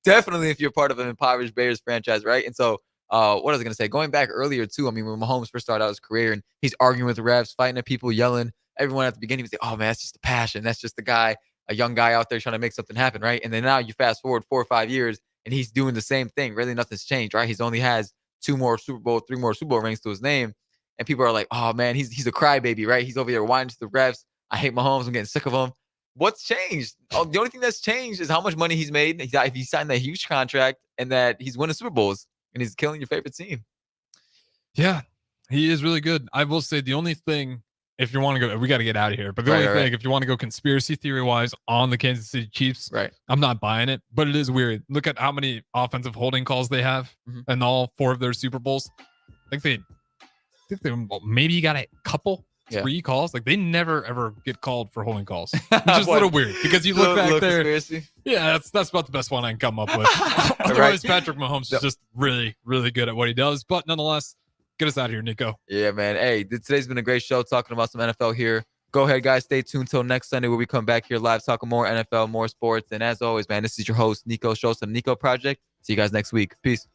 S10: definitely if you're part of an impoverished Bears franchise, right? And so, what was I gonna say? Going back earlier too, I mean, when Mahomes first started out his career and he's arguing with refs, fighting at people, yelling. Everyone at the beginning was like, "Oh man, that's just the passion. That's just the guy, a young guy out there trying to make something happen, right?" And then now you fast forward 4 or 5 years, and he's doing the same thing. Really, nothing's changed, right? He's only has 2 more Super Bowl, 3 more Super Bowl rings to his name, and people are like, "Oh man, he's a crybaby, right? He's over there whining to the refs. I hate Mahomes. I'm getting sick of him." What's changed? Oh, the only thing that's changed is how much money he's made. He signed that huge contract, and that he's winning Super Bowls, and he's killing your favorite team.
S11: Yeah, he is really good. I will say the only thing. If you want to go, we got to get out of here. But the only thing, if you want to go conspiracy theory wise on the Kansas City Chiefs, I'm not buying it. But it is weird. Look at how many offensive holding calls they have in all 4 of their Super Bowls. I think they maybe got a couple, 3 calls. Like they never ever get called for holding calls, which is a little weird because you look back there. Conspiracy. Yeah, that's about the best one I can come up with. Otherwise, Patrick Mahomes is just really, really good at what he does. But nonetheless. Get us out of here, Niko.
S10: Yeah, man. Hey, today's been a great show talking about some NFL here. Go ahead, guys. Stay tuned till next Sunday where we come back here live talking more NFL, more sports. And as always, man, this is your host, Niko. Show us the Niko Project. See you guys next week. Peace.